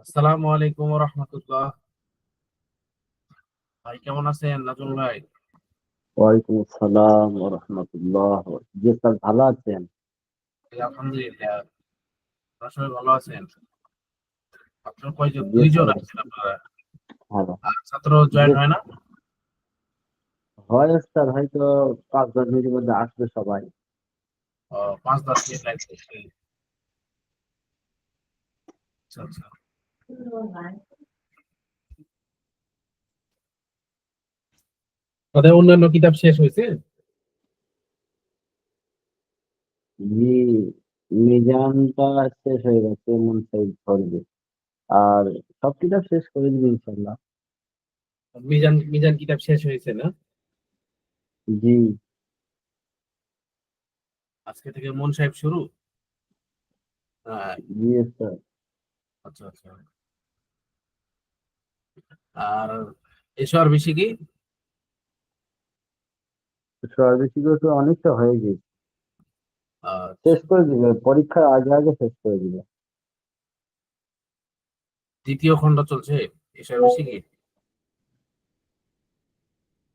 আসসালামু আলাইকুম রহমতুল্লাহ। ভাই কেমন আছেন নাজমুল ভাই? ওয়ালাইকুম আসসালাম ওয়া রাহমাতুল্লাহ। জি স্যার, ভালো আছেন? এই আলহামদুলিল্লাহ। আপনারা সবাই ভালো আছেন? আপনার কয়জন? জি দুইজন স্যার, আছেন আপনারা? ভালো। আর ছাত্র জি জয়েন হয় না? হয় স্যার, হয়তো 5-10 মিনিটের মধ্যে আসবে সবাই। 5-10 মিনিট লাগবে। আচ্ছা আচ্ছা। তাদের অন্যান্য কিতাব শেষ হয়েছে? জি, মিজানটা শেষ হয়ে গেছে, মন সাইড করবে। আর সব কিতাব শেষ করে দিবে ইনশাল্লাহ। মিজান মিজান কিতাব শেষ হয়েছে না? জি। আজকে থেকে মন সাহেব শুরু। হ্যাঁ। জি স্যার। আচ্ছা আচ্ছা। আর এসব বেশি কি? সর্বশিক্ষক তো অনেকটা হয়ে গেছে, শেষ আচ্ছা। করে দিবে, পরীক্ষার আগে আগে শেষ করে দিবে। দ্বিতীয় খণ্ড চলছে। এসব বেশি কি?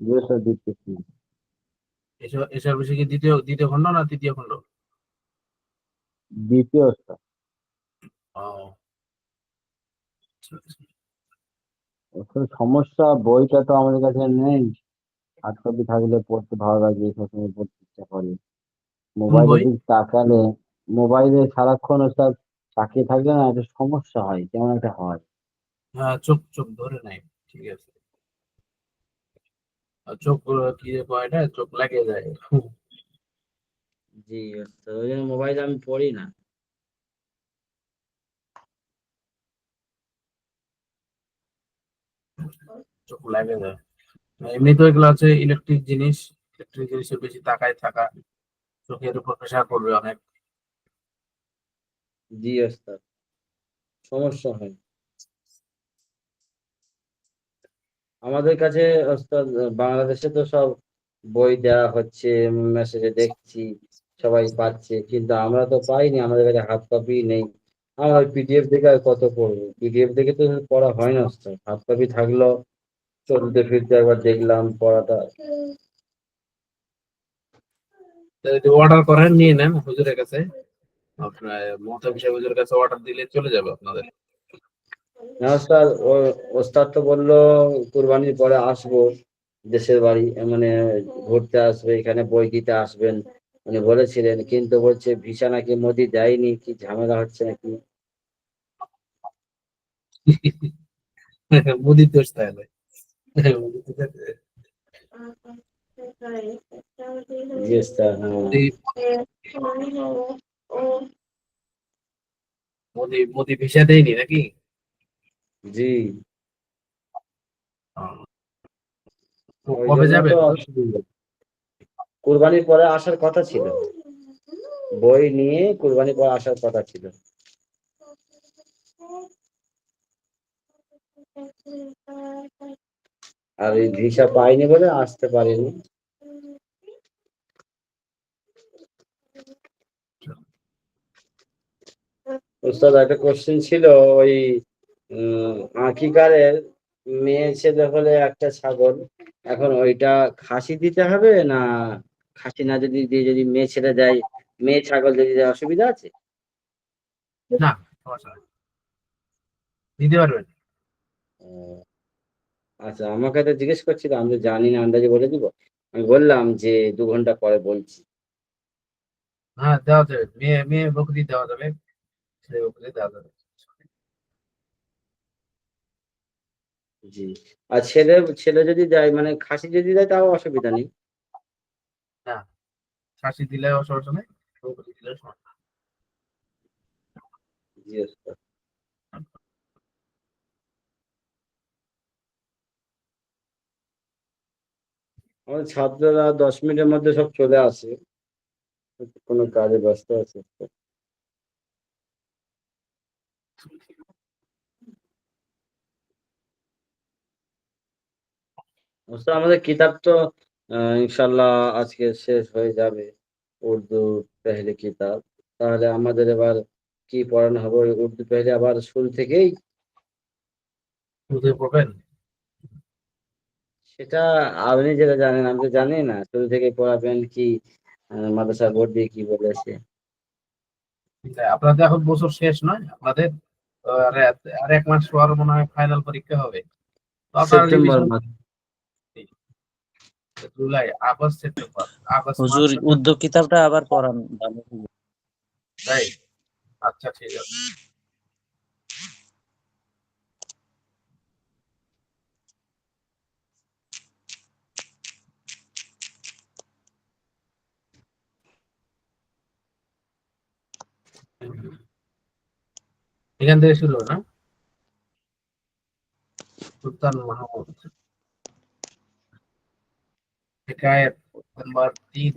জি স্যার, দিচ্ছি। এসব এসব বেশি কি দ্বিতীয় দ্বিতীয় খণ্ড না তৃতীয় খণ্ড? দ্বিতীয় স্যার। ও আচ্ছা আচ্ছা। এখন সমস্যা, বইটা তো আমাদের কাছে নেই। হার্ড কপি থাকলে পড়তে ভালো লাগে, সবসময় পড়তে ইচ্ছা করে। কোন মোবাইলের বই? দিক তাকালে, মোবাইলে সারাক্ষণ ওসব তাকিয়ে থাকলে না একটা সমস্যা হয়, কেমন একটা হয়। হ্যাঁ, চোখ চোখ ধরে নাই। ঠিক আছে। আর চোখ কি যে কয় এটা, চোখ লাগে যায়। জি, তো ওই জন্য মোবাইলে আমি পড়ি না। চোখ লাগে যায়। এমনি তো এগুলো আছে ইলেকট্রিক জিনিস। ইলেকট্রিক জিনিসের বেশি তাকায় থাকা চোখের উপর প্রেশার পড়বে অনেক। জি ওস্তাদ, সমস্যা হয় আমাদের কাছে। ওস্তাদ, বাংলাদেশে তো সব বই দেওয়া হচ্ছে, মেসেজে দেখছি সবাই পাচ্ছে, কিন্তু আমরা তো পাইনি, আমাদের কাছে হার্ড কপি নেই। আমরা পিডিএফ দেখে আর কত পড়বো? পিডিএফ দেখে তো পড়া হয় না ওস্তাদ, হার্ড কপি থাকলো চলতে ফিরতে একবার দেখলাম পড়াটা। যদি অর্ডার করেন নিয়ে নেন হুজুরের কাছে। আপনার মোহতামিম সাহেব হুজুরের কাছে অর্ডার দিলে চলে যাবে আপনাদের। না ওস্তাদ, ওস্তাদ তো বললো কুরবানির পরে আসবো দেশের বাড়ি, মানে ঘুরতে আসবে, এখানে বই দিতে আসবেন উনি বলেছিলেন, কিন্তু বলছে ভিসা নাকি মোদি দেয়নি, কি ঝামেলা হচ্ছে নাকি। মোদির দোষ তাহলে। জি ওস্তাদ, হ্যাঁ। মোদি মোদি মোদি ভিসা দেয়নি নাকি? জি, তো ওই কবে জন্য তো যাবেন হুজুর? অসুবিধা। কুরবানির পরে আসার কথা ছিল, বই নিয়ে কুরবানির পরে আসার কথা ছিল। আর এই ভিসা পাইনি বলে আসতে পারিনি। ওস্তাদ, একটা কোশ্চেন ছিল, ওই উম, আকিকারের মেয়ে ছেলে হলে একটা ছাগল, এখন ওইটা খাসি দিতে হবে না? খাসি না যদি দিয়ে, যদি মেয়ে ছেলে দেয়, মেয়ে ছাগল যদি দেয়, অসুবিধা আছে? না, সমস্যা নাই, দিতে পারবেন। ও, আচ্ছা, আমাকে তো জিজ্ঞেস করছিল, আমি তো জানি না, আন্দাজে বলে দিব। আমি বললাম যে 2 ঘন্টা পরে বলছি। হ্যাঁ, দেওয়া যাবে, মেয়ে মেয়ে বকরি দেওয়া যাবে, ছেলে বকরি দেওয়া যাবে। জি। আর ছেলে ছেলে যদি দেয়, মানে খাসি যদি দেয়, তাও অসুবিধা নেই? না, শাসি দিলে সমস্যা নেই, বকরি দিলে সমস্যা জি ওস্তাদ। নেই। আমাদের ছাত্ররা 10 মিনিটের মধ্যে সব চলে আসে, কোনো কাজে ব্যস্ত আছে। অবশ্য আমাদের কিতাব তো ইনশাল্লাহ আজকে শেষ হয়ে যাবে, উর্দু পেহলে কিতাব। তাহলে আমাদের এবার কি পড়ানো হবে? ওই উর্দু পেহলে আবার শুরু থেকেই? বুঝে পড়বেন? সেটা আপনি যেটা জানেন, আমি তো জানি না। শুরু থেকে পড়াবেন কি মাদ্রাসা বোর্ড দিয়ে কি বলেছে? আপনাদের এখন বছর শেষ নয় আপনাদের? আর আর 1 মাস পর মনে হয় ফাইনাল পরীক্ষা হবে। তো আপনারা সেপ্টেম্বর রিভিশন, মাস। জুলাই, আগস্ট, সেপ্টেম্বর, আগস্ট মাস, হুজুর সেপ্টেম্বর, উদ্যোগ কিতাবটা আবার পড়ান ভালো হবে। তাই? আচ্ছা, ঠিক আছে। এখান থেকে শুরু হবে না? সুলতান মাহমুদ, হিকায়েত নাম্বার 3।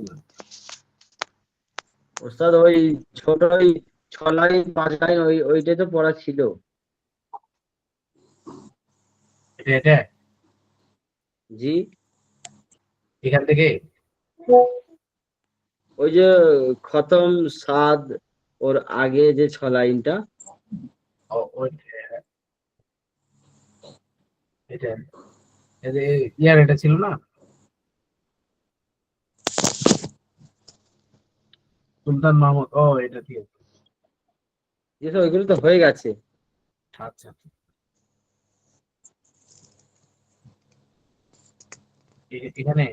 ওস্তাদ ওই ছোট ওই 6 লাইন 5 লাইন ওইটাই তো পড়া ছিল। এটা জি, এখান থেকে ওই যে খতম সাদ, ওর আগে যে 6 লাইনটা। এটা ইয়ার এটা ছিল না, সুলতান মাহমুদ। ও, এটা ঠিক আছে। জি স্যার, ওইগুলো তো হয়ে গেছে। আচ্ছা, এখানে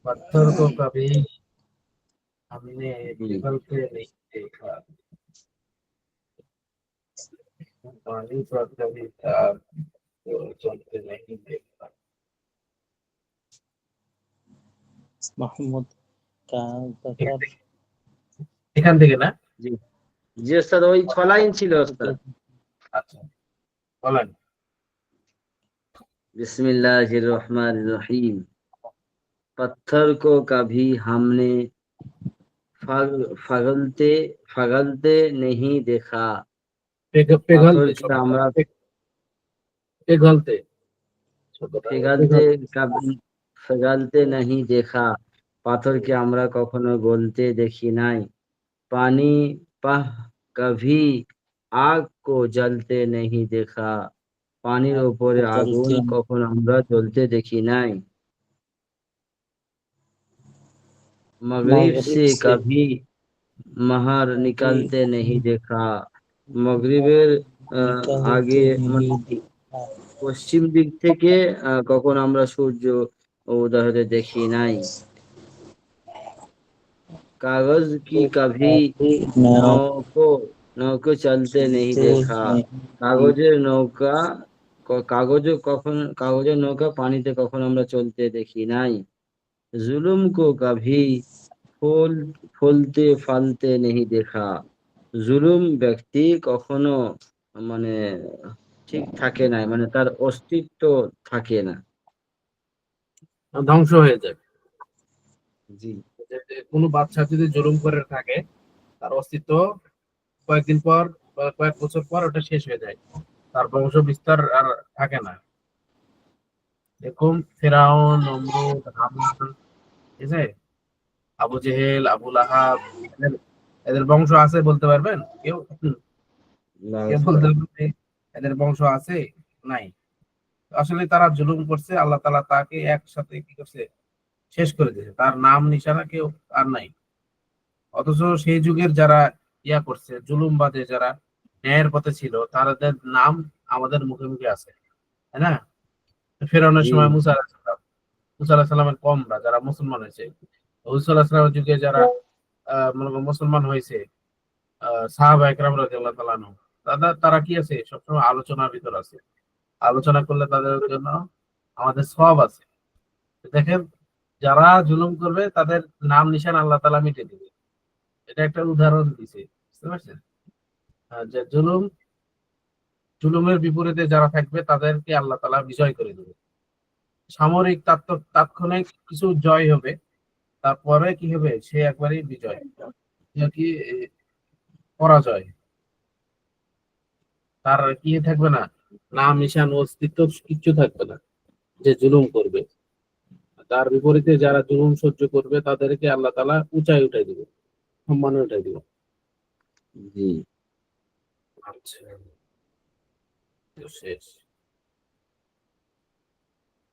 पत्थर को कभी हमने पिघलते नहीं देखा, पानी पर कभी था तो चलते नहीं देखा। মাহমুদ কাকার এখান থেকে না? জি জি ওস্তাদ, ওই 6 লাইন ছিল ওস্তাদ। আচ্ছা, বলেন। बिस्मिल्लाहिर रहमानिर रहीम। पत्थर को कभी हमने फगलते फगलते नहीं देखा। पिघलते পাথরকে আমরা पिघलते পিঘালতে কবি পিঘালতে नहीं देखा। পাথরকে আমরা কখনো গলতে দেখি নাই। পানি পাহ কভি আগ কো জ্বলতে नहीं देखा। পানির উপরে আগুন চলতে কখনো আমরা জ্বলতে দেখি নাই। मगरिब से कभी महर निकलते नहीं देखा। মগরিবের আগে মানে পশ্চিম দিক থেকে কখনো আমরা সূর্য উদয় হতে দেখি নাই। কাগজ কি কভি নৌকো নৌকো চলতে নেই দেখা। কাগজের নৌকা কাগজের নৌকা পানিতে কখনো আমরা চলতে দেখি নাই। जुल्म को कभी फूल फूलते फलते नहीं देखा। জুলুম ব্যক্তি কখনো মানে ঠিক থাকে না, মানে তার অস্তিত্ব থাকে না। ধ্বংস হয়ে যায়। জি কোনো বাদশা যদি জুলুম করে থাকে, তার অস্তিত্ব কয়েকদিন পর বা কয়েক বছর পর ওটা শেষ হয়ে যায়, তার বংশ বিস্তার আর থাকে না। এরকম ফেরাউন, নমরুদ, হামান, ঠিক আছে, আবু জেহেল, আবু লাহাব, এদের এদের বংশ আছে বলতে পারবেন কেউ? না কেউ বলতে ওস্তাদ। পারবেন যে এদের বংশ আছে? নাই। আসলে তারা জুলুম করছে, আল্লাহ তাআলা তাকে একসাথে কি করছে, শেষ করে দিয়েছে, তার নাম নিশানা কেউ আর নাই। অথচ সেই যুগের যারা ইয়া করছে, জুলুমবাদে যারা ন্যায়ের পথে ছিল, তাদের নাম আমাদের মুখে মুখে আছে, তাই না? ফেরাউনের জি সময় মুসা আলাহিসাল্লাম, সাল্লামের কমরা যারা মুসলমান হয়েছে, হুজুর সাল্লাল্লাহু যুগে যারা মনে করেন মুসলমান হয়েছে, সাহাবা একরাম রাদিয়াল্লাহু তাআলা আনহু, তারা কি আছে, সবসময় আলোচনার ভিতর আছে। আলোচনা করলে তাদের জন্য আমাদের সওয়াব আছে। দেখেন, যারা জুলুম করবে তাদের নাম নিশান আল্লাহ তাআলা মিটে দিবে। এটা একটা উদাহরণ দিছে, বুঝতে পারছেন? যে জুলুমের বিপরীতে যারা থাকবে তাদেরকে আল্লাহ তাআলা বিজয় করে দেবে। সামরিক তাৎক্ষণিক কিছু জয় হবে, তারপরে কি হবে, সে একবারই বিজয়, কি পরাজয়, তার কি থাকবে না, নাম নিশান অস্তিত্ব কিচ্ছু থাকবে না যে জুলুম করবে। তার বিপরীতে যারা জুলুম সহ্য করবে তাদেরকে আল্লাহ তাআলা উঁচাই উঠাই দিবে। সম্মানে ওটাই দিব। জি। আচ্ছা, তো শেষ।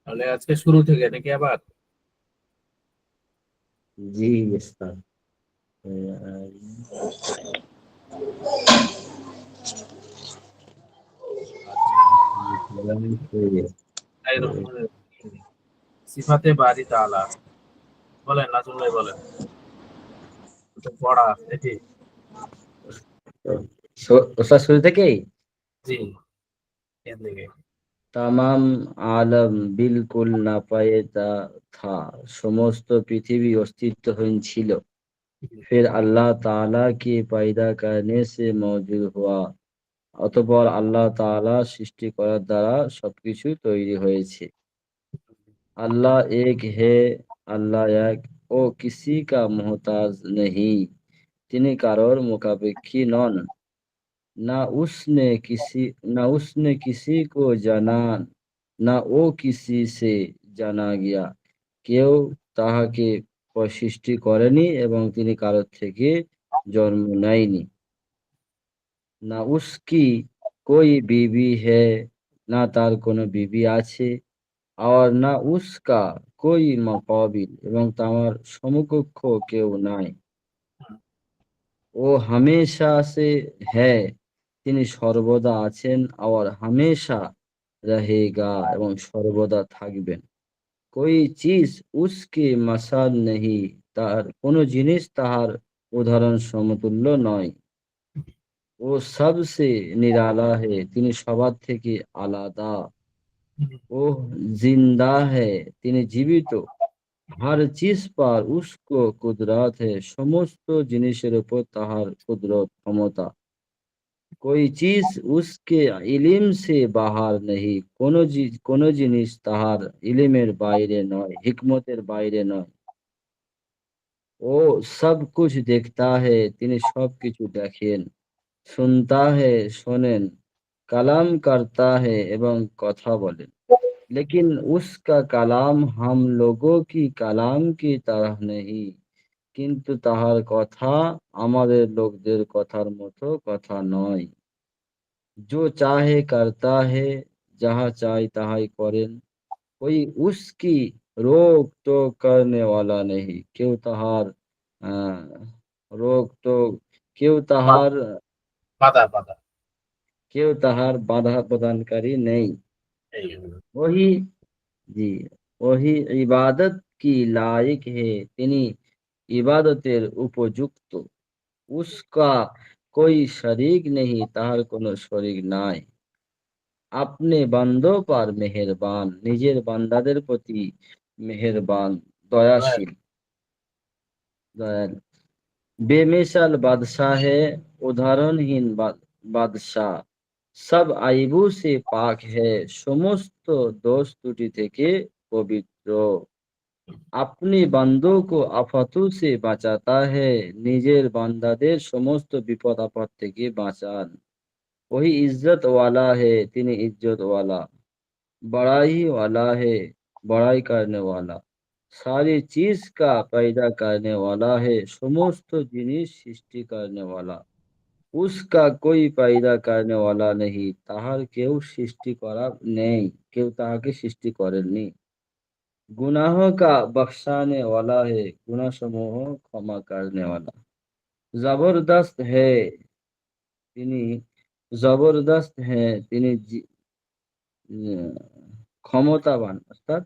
তাহলে আজকে শুরু থেকে নাকি আবার? জি উস্তাদ। আচ্ছা, তাই রহমানের রহিম। সিফাতে বারি তাআলা বলেন, নাজমুল ভাই বলেন। তো পড়া দেখি। ওস্তাদ শুরু থেকেই জি, এর দিকে। তামাম আলম বিলকুল না পায়ে তা থা, সমস্ত পৃথিবী अस्तित्वहीन ছিল, फिर अल्लाह ताला के पैदा करने से मौजूद हुआ, অতঃপর আল্লাহ তাআলা সৃষ্টি করার দ্বারা সবকিছু তৈরি হয়েছে। আল্লাহ এক হে, আল্লাহ এক, ও কিসি কা মোহতাজ নেহি, তিনি কারোর মুখাপেক্ষী নন। না उसने किसी ना उसने किसी को জানা, না ও কিসি সে জানা গিয়া, কেউ তাহাকে সৃষ্টি করেনি এবং তিনি কারোর থেকে জন্ম নেয়নি। না উসকি কোই বিবি হে, না তার কোনো বিবি আছে, আর না উসকা কোই মাকাবিল, এবং তার সমকক্ষ কেউ নাই। ও হামেশা সে হ্যায়, তিনি সর্বদা আছেন, আর হামেশা রহেগা, এবং সর্বদা থাকবেন। কোই চিজ উসকে মাসাল নেহি, তার কোনো জিনিস তাহার উদাহরণ সমতুল্য নয়। ও সবসে নিরালা হে, তিনি সবার থেকে আলাদা। ও জিন্দা হে, তিনি জীবিত। हर चीज पर उसको कुदरत है, সমস্ত জিনিসের উপর তাহার কুদরত ক্ষমতা। कोई चीज उसके इलिम से बाहर नहीं, কোনো জিনিস তাহার ইলিমের বাইরে নয়, হিকমতের বাইরে নয়। ও সব কুছ দেখতা হে, তিনি সবকিছু দেখেন। শুনতা হে, শোনেন। কালাম করতা হে, এবং কথা বলেন। लेकिन उसका कलाम हम लोगों की कलाम की तरह नहीं, কিন্তু তাহার কথা আমাদের লোকদের কথার মতো কথা নয়। जो चाहे करता है, যাহা চাই তাহাই করেন। कोई उसकी रोक टोक करने वाला नहीं, কেউ তাহার আহ, রোক টোক, কেউ তাহার বাধা বাধা কেউ তাহার বাধা প্রদানকারী নেই। এই वही জি, वही ইবাদত কি লায়ক হে, তিনি ইবাদতের উপযুক্ত। উসকা कोई শরিক নেহি, তাহার কোনো শরিক নাই। আপনি বান্দো পার মেহেরবান, নিজের বান্দাদের প্রতি মেহেরবান, দয়াশীল, দয়ালু। বেমিসাল বাদশাহ হে, উদাহরণহীন বাদশাহ। সব আইবু সে পাক হে, সমস্ত দোষ ত্রুটি থেকে পবিত্র। আপনি বান্দো কো আফাতু সে বাঁচাতা হে, নিজের বান্দাদের সমস্ত বিপদ আপদ থেকে বাঁচান। ওই ইজ্জত ওয়ালা হে, তিনি ইজ্জত ওয়ালা। बड़ाई वाला है, बड़ाई करने वाला। सारी चीज का पैदा करने वाला है, সমস্ত জিনিস সৃষ্টি करने वाला। उसका कोई पैदा करने वाला नहीं, তাহার কেউ সৃষ্টি করা নেই, কেউ তাহাকে সৃষ্টি করেননি। गुनाहों का बख्शाने वाला है, गुनाह সমূহ ক্ষমা करने वाला। जबरदस्त है, তিনি জবরদস্ত হ্যাঁ, তিনি ক্ষমতাবান, অর্থাৎ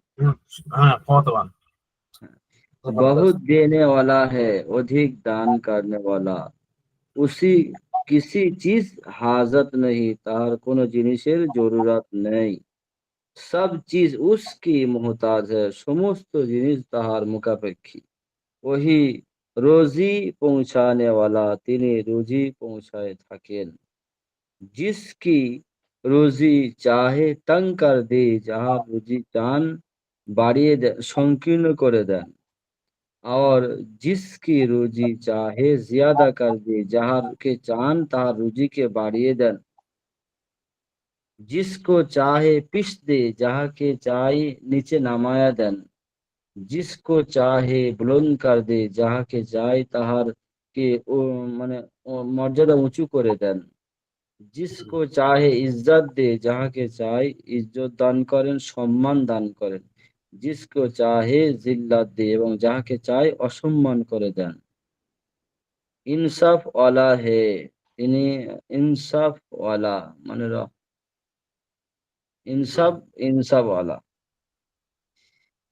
হ্যাঁ, ক্ষমতাবান। बहुत জবরদস্ত। देने वाला है, अधिक दान करने वाला। उसी किसी चीज हाजत नहीं, তাহার কোনো জিনিসের জরুরত নেই। সব চিজ उसकी मोहताज है, সমস্ত জিনিস তাহার মুখাপেক্ষী। वही रोजी পৌঁছানে वाला, তিনি রুজি পৌঁছায় থাকেন। जिसकी রুজি চাহে তং কর দে, যাহার রুজি চান বাড়িয়ে দেন, সংকীর্ণ করে দেন। और जिसकी রুজি চাহে জিয়াদা কর দে, যাহারকে চান তাহার রুজিকে বাড়িয়ে দেন। जिसको चाहे পিস দে, যাহাকে চাই নিচে নামায়া দেন। जिसको चाहे बुलंद कर दे, যাহাকে চাই তাহারকে কে মানে মর্যাদা উঁচু করে দেন। जिसको चाहे इज्जत दे, যাহাকে চাই ইজ্জত দান করেন, সম্মান দান করেন। जिसको चाहे जिल्लत दे, এবং যাহাকে চাই অসম্মান করে দেন। ইনসাফ ওয়ালা হে, তিনি ইনসাফ ওয়ালা মানে ইনসাফ ইনসাফ ওয়ালা।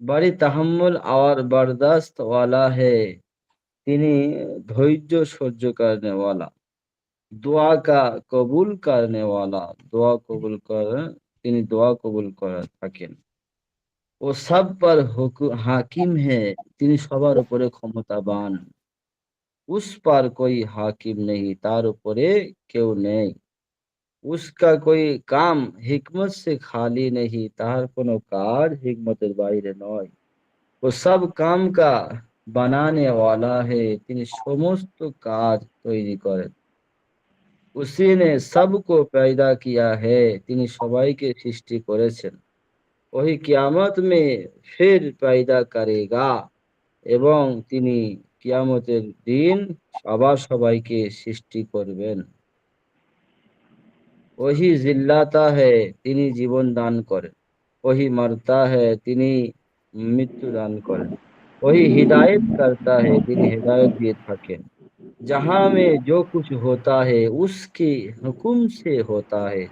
बड़ी तहम्मुल और बर्दाश्त वाला है, তিনি ধৈর্য সহ্য करने वाला। दुआ का कबूल करने वाला, দোয়া কবুল করে, তিনি দোয়া কবুল করে থাকেন। ও সব पर হাকিম है, তিনি সবার উপরে ক্ষমতাবান। उस पर कोई हाकिम नहीं, তার উপরে কেউ নেই। उसका कोई काम हिकमत से खाली नहीं, তাহার কোনো কাজ হিকমতের বাইরে নয়। वो सब काम का बनाने वाला है, তিনি সমস্ত কাজ তৈরি করেন। उसी ने सबको पैदा किया है, তিনি সবাইকে সৃষ্টি করেছেন। वही कियामत में फिर पैदा करेगा, এবং তিনি কিয়ামতের দিন আবার সবাইকে সৃষ্টি করবেন। वही जिल्लाता है, তিনি জীবন দান করেন। वही मरता है, তিনি মৃত্যু দান করেন। वही हिदायत करता है, তিনি হেদায়েত দিয়ে থাকেন। जहां में जो कुछ होता है उसके हुकुम से होता है,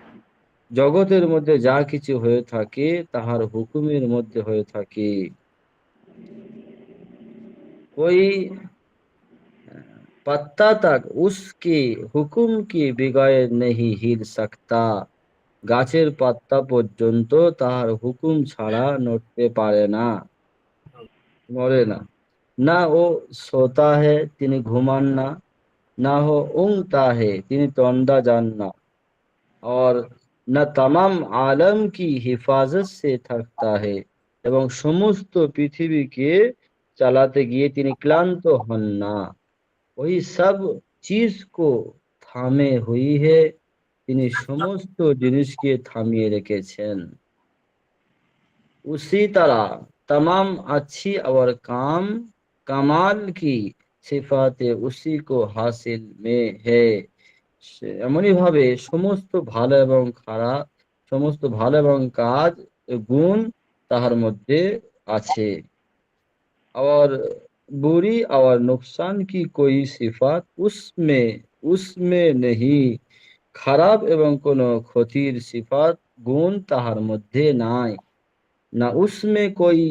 জগতের মধ্যে যা কিছু হয়ে থাকে তাহার হুকুমের মধ্যে হয়ে থাকে। कोई पत्ता तक उसके हुकुम के बिगैर नहीं हिल सकता, গাছের পাতা পর্যন্ত তাহার হুকুম ছাড়া নড়তে পারে না, নড়ে না। না ও সোতা হে, তিনি ঘুমান না। না হো উংতা হে, তিনি তন্দা যান না। और न तमाम आलम की हिफाजत से थकता है, এবং সমস্ত পৃথিবীকে চালাতে গিয়ে তিনি ক্লান্ত হন না। वही सब चीज को थामे हुई है, তিনি সমস্ত জিনিসকে থামিয়ে রেখেছেন। उसी तरह तमाम अच्छी और कमाल की सिफातें उसी को हासिल में है, এমনই ভাবে সমস্ত ভালো এবং খারাপ, সমস্ত ভালো এবং কাজ গুণ তাহার মধ্যে আছে। और बुरी और नुकसान की कोई सिफात उसमें उसमें नहीं, খারাপ এবং কোনো ক্ষতির সিফাত গুণ তাহার মধ্যে নাই। না উসমে कोई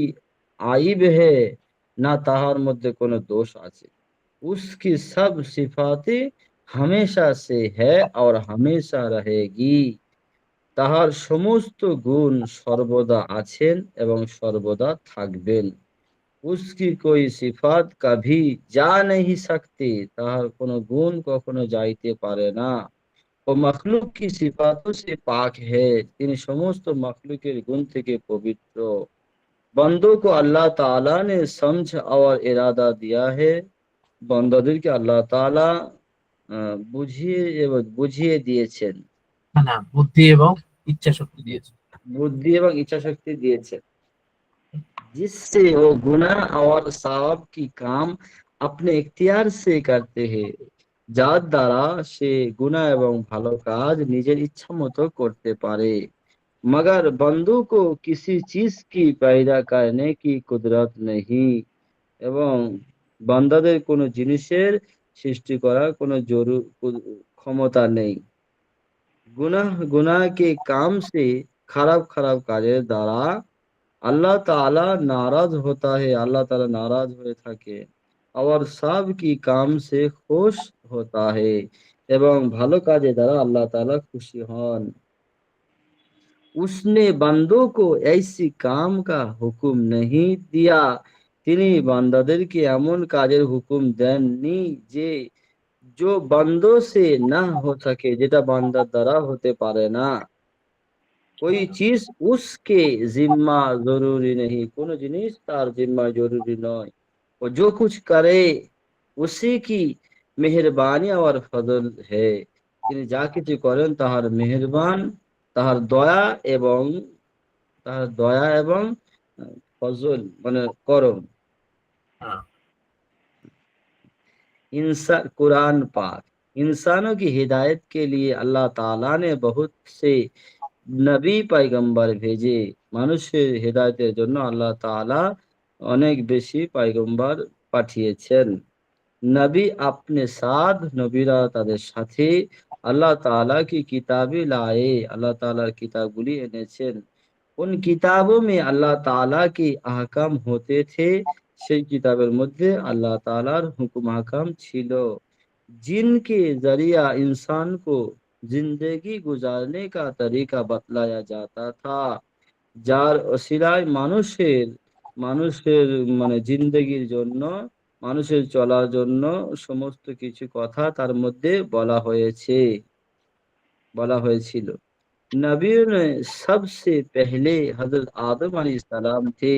आइब है, না তাহার মধ্যে কোনো দোষ আছে। उसकी सब सिफातें हमेशा से है और हमेशा रहेगी, তাহার সমস্ত গুণ সর্বদা আছেন এবং সর্বদা থাকবেন। उसकी कोई सिफात कभी जा नहीं सकती, তাহার কোনো গুণ কখনো যাইতে পারে না। ও মখলুক কি সিফাতों से पाक है, তিনি সমস্ত মখলুকের গুণ থেকে পবিত্র। बंदों को अल्लाह ताला ने समझ और इरादा दिया है, বান্দাদেরকে আল্লাহ তাআলা বুঝিয়ে দিয়েছেন, না, বুদ্ধি এবং ইচ্ছা শক্তি দিয়েছে। বুদ্ধি এবং ইচ্ছা শক্তি দিয়েছেন। जिससे वो गुनाह और सवाब की काम अपने इख्तियार से करते हैं, যার দ্বারা সে গুনাহ এবং ভালো কাজ নিজের ইচ্ছা মতো করতে পারে। मगर बंदू को किसी चीज की पैदा करने की कुदरत नहीं, এবং বান্দাদের কোনো জিনিসের সৃষ্টি করার কোনো ক্ষমতা নেই। गुनाह गुनाह के काम से, খারাপ খারাপ কাজের দ্বারা আল্লাহ তাআলা নারাজ होता है, আল্লাহ তাআলা নারাজ হয়ে থাকে। और सब की काम से खुश होता है, এবং ভালো কাজের দ্বারা আল্লাহ তাআলা খুশি হন। उसने बंदों को ऐसी काम का हुक्म नहीं दिया, তিনি বান্দাদেরকে এমন কাজের হুকুম দেননি যে जो बंदों से ना हो सके, যেটা বান্দার দ্বারা হতে পারে না। कोई चीज उसके जिम्मा जरूरी नहीं, কোনো জিনিস তার জিম্মা জরুরি নয়। वो जो कुछ करे उसी की মেহেরবানি और ফজল है, তিনি যা কিছু করেন তাহার মেহেরবান, তাহার দয়া এবং তাহার দয়া এবং ফজল মানে করম। হ্যাঁ, इंसान कुरान पाक इंसानों की हिदायत के लिए अल्लाह ताला ने बहुत से নবী পয়গম্বর ভেজে মানুষের হেদায়েতের জন্য আল্লাহ তাআলা অনেক বেশি পয়গম্বর পাঠিয়েছেন। নবী আপনে সাথ নবীরা তাদের সাথে আল্লাহ ताला की किताबें लाए আল্লাহ তাআলার কিতাবগুলি এনেছেন। उन किताबों में अल्लाह ताला के আহকাম होते थे সেই কিতাবের মধ্যে আল্লাহ তাআলার হুকুম আহকাম ছিল। जिनके जरिया इंसान को जिंदगी गुजारने का तरीका बतलाया जाता था যার অসিলায় মানুষের মানুষের মানে জিন্দগির জন্য মানুষের চলার জন্য সমস্ত কিছু কথা তার মধ্যে বলা হয়েছিল। নবীর सबसे पहले हजरत आदम अलैहिस्सलाम थे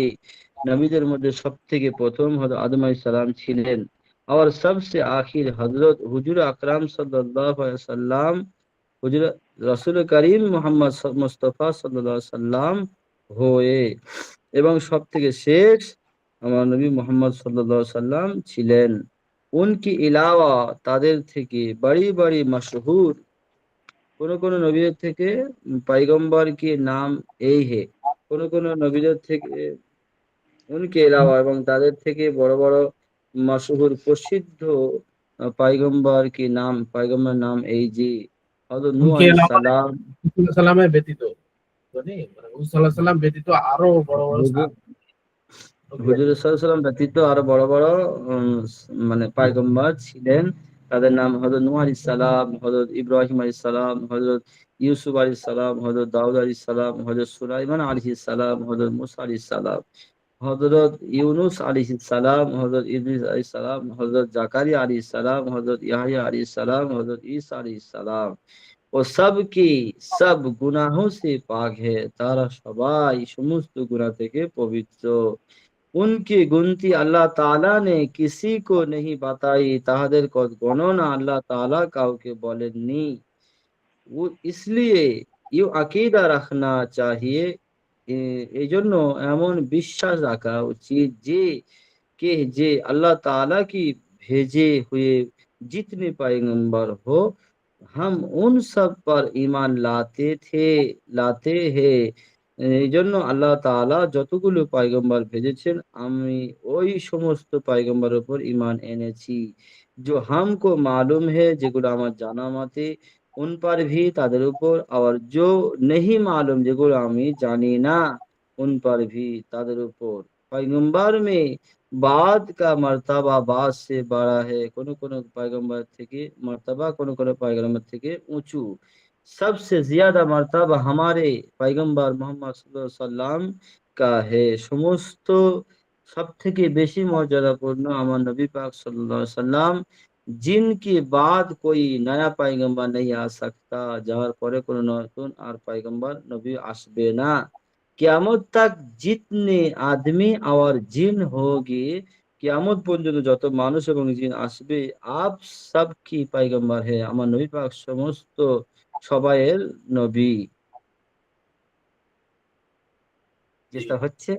নবীদের মধ্যে সবথেকে প্রথম হযরত আদম আলাইহিস সালাম ছিলেন। और सबसे आखिर हजरत हुजूर আকরাম সাল্লাল্লাহু আলাইহি ওয়াসাল্লাম হুজুর রাসূল করিম মুহাম্মদ মুস্তাফা সাল্লাল্লাহু আলাইহি সাল্লাম হয়ে এবং সবথেকে শেষ আমার নবী মুহাম্মদ সাল্লাল্লাহু আলাইহি সাল্লাম ছিলেন। উনকি ইলাওয়া তাদের থেকে বড়ি বড়ি মশহুর কোন নবীদের থেকে পয়গম্বর কি নাম এই হে কোন নবীদের থেকে উনকে এলাওয়া এবং তাদের থেকে বড় বড় মশহুর প্রসিদ্ধ পয়গম্বর নাম এই যে হযরত নূহ উনকে আলাইহিস এলাওয়া সালাম রাসূলুল্লাহ সাল্লামের ব্যতীত, বুঝলি? মানে রাসূল সাল্লাল্লাহু আলাইহি সাল্লাম ব্যতীত আরো বড় বড় হুজুর হুজুর সাল্লাল্লাহু আলাইহি সাল্লাম ব্যতীত আরো বড় বড় মানে পয়গম্বর ছিলেন। তাদের নাম হযরত নূহ আলাইহিস সালাম, হযরত ইব্রাহিম আলাইহিস সালাম, হযরত ইউসুফ আলাইহিস সালাম, হযরত দাউদ আলাইহিস সালাম, হযরত সুলাইমান আলাইহিস সালাম, হযরত মুসা আলাইহিস সালাম, হযরত ইউনুস আলাইহিস সালাম, হযরত ইদ্রিস আলাইহিস সালাম, হযরত জাকারিয়া আলাইহিস সালাম, হযরত ইয়াহইয়া আলাইহিস সালাম, হযরত ঈসা আলাইহিস সালাম। ও সব কি সব গুনাहों से पाक है তারা সবাই সমস্ত গুনাহ থেকে পবিত্র। उनकी गुनती अल्लाह ताला ने किसी को नहीं बताई তাহাদের গণনা আল্লাহ তাআলা কাউকে বলেননি। वो इसलिए ইউ আকীদা রাখনা চাহিয়ে এই জন্য এমন বিশ্বাস রাখা উচিত যে अल्लाह ताला की भेजे हुए जितने पैगंबर हो हम उन सब पर ईमान लाते हैं এই জন্য আল্লাহ তাআলা যতগুলো পয়গম্বর ভেজেছেন আমি ওই সমস্ত পয়গম্বরের উপর ঈমান এনেছি। जो हमको मालूम है যেগুলো আমার জানা মতে उन पर भी তাদের উপর और जो नहीं मालूम যেগুলো আমি জানি না उन पर भी তাদের উপর। পয়গম্বর में बाद का मर्तबा बाद से बड़ा है কোন পয়গম্বর থেকে মর্তবা কোন পয়গম্বর থেকে উঁচু। सबसे ज्यादा मर्तबा हमारे पैगंबर मोहम्मद सल्लल्लाहु अलैहि वसल्लम का है সমস্ত সবথেকে বেশি মর্যাদাপূর্ণ আমার নবী পাক সাল্লাল্লাহু अलैहि वसल्लम जिनके बाद कोई नया पैगंबर नहीं आ सकता যার পরে কোনো নতুন আর पैगंबर নবী আসবে না। কিয়ামত तक जितने आदमी और जिन होगी কিয়ামত পর্যন্ত যত মানুষ এবং জিন আসবে আপ সব কি पैगंबर है আমার নবী পাক সমস্ত সবাইয়ের নবী। চেষ্টা হচ্ছে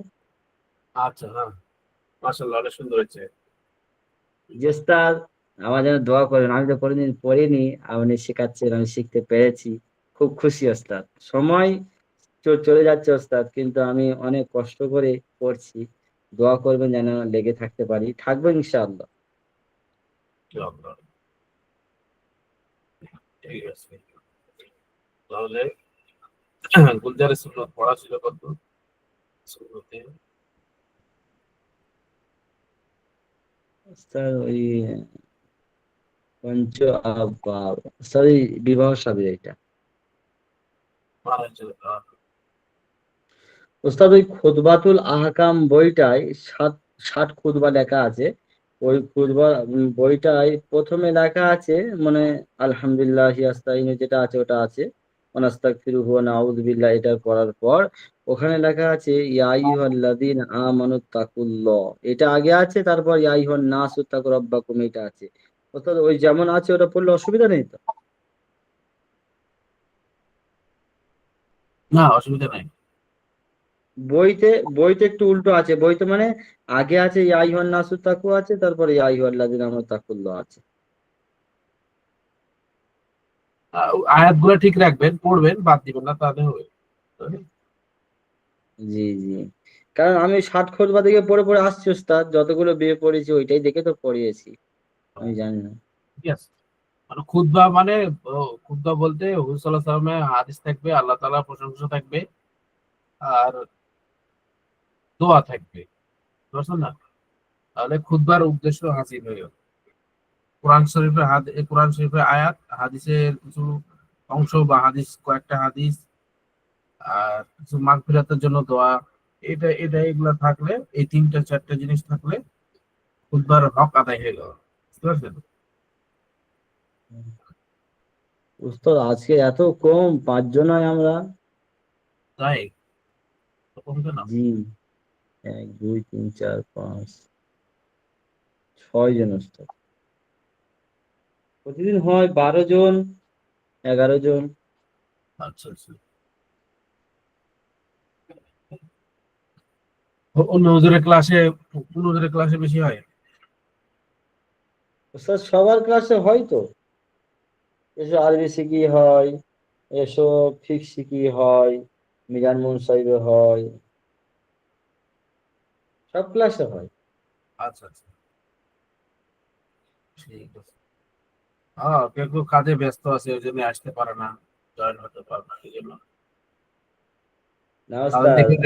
আচ্ছা, হ্যাঁ, মাশাআল্লাহ, অনেক সুন্দর হয়েছে। চেষ্টা আমার জন্য দোয়া করেন। আমি তো কোনোদিন পড়িনি, আপনি শেখাচ্ছেন, আমি শিখতে পেরেছি। খুব খুশি ওস্তাদ। সময় চলে যাচ্ছে ওস্তাদ, কিন্তু আমি অনেক কষ্ট করে পড়ছি। দোয়া করবেন যেন লেগে থাকতে পারি। থাকবো ইনশাআল্লাহ। আল্লাহ, ঠিক আছে। তাহলে গুলজারের সুন্নাত পড়া ছিল কত? সুন্নতে ওস্তাদ ওই পঞ্চ আব্বাব সরি বিবাহ সাবি এটা মারা ছিল। ওস্তাদ ওই খুতবাতুল আহকাম বইটায় 60 খুতবা লেখা আছে। ওই খুতবা বইটায় প্রথমে লেখা আছে মানে আলহামদুলিল্লাহ আস্তাইনু যেটা আছে ওটা আছে ওয়ানাস্তাগফিরুহু ওয়া নাউযু বিল্লাহ এটা পড়ার পর ওখানে লেখা আছে ইয়া আইয়ুহাল্লাযীনা আমানুত্তাকুল্লাহ এটা আগে আছে, তারপর ইয়া আইয়ুহান নাসু তাকু রাব্বাকুম এটা আছে। ওস্তাদ ওই যেমন আছে ওটা পড়লে অসুবিধা নেই তো? না, অসুবিধা নাই। বইতে বইতে একটু উল্টো আছে, বইতে মানে আগে আছে ইয়া আইয়ুহান নাসু তাকু আছে, তারপরে ইয়া আইয়ুহাল্লাযিনা আমানু তাকুল্লাহ আছে। আয়াতগুলো ঠিক রাখবেন, পড়বেন, বাদ দিবেন না, তাহলে হবে। জি জি, কারণ আমি 60 খুতবা থেকে পড়ে পড়ে আসছি ওস্তাদ, যতগুলো বিয়ে পড়েছি ওইটাই দেখে তো পড়িয়েছি, আমি জানি না। ঠিক আছে, মানে খুতবা মানে খুতবা বলতে হুজুর সাল্লাল্লাহু আলাইহি ওয়াসাল্লামের হাদিস থাকবে, আল্লাহ তাআলার প্রশংসা থাকবে, আর দোয়া থাকবে, বুঝছেন না? তাহলে খুতবার উদ্দেশ্য হাসিল হয়ে গেল। কোরআন শরীফের আয়াত, হাদিসের কিছু অংশ বা হাদিস, কয়েকটা হাদিস, আর কিছু মাগফিরাতের জন্য দোয়া, এটা এগুলা থাকলে, এই তিনটা চারটা জিনিস থাকলে খুতবার হক আদায় হয়ে গেল। বুঝতে পারছেন? উস্তাদ আজকে এত কম, 5 জনায় আমরা। তাই তো কমছে না? জি, 1 2 3 4 5 6 জন উস্তাদ। প্রতিদিন হয় 12 জন 11 জন। আচ্ছা আচ্ছা। অন্য হুজুরের ক্লাসে বেশি হয়। উস্তাদ সবার ক্লাসে হয় তো, এসো আরবি শিখি হয়, এসো ফিক শিখি হয়, মিজান সাহেবে হয়, সব ক্লাসে হয়। আচ্ছা আচ্ছা, ঠিক আছে। হ্যাঁ, কেউ কেউ কাজে ব্যস্ত আছে, ওই জন্য আসতে পারে না, জয়েন হতে পারে না, এই জন্য না তাদের উস্তাদ, দেখে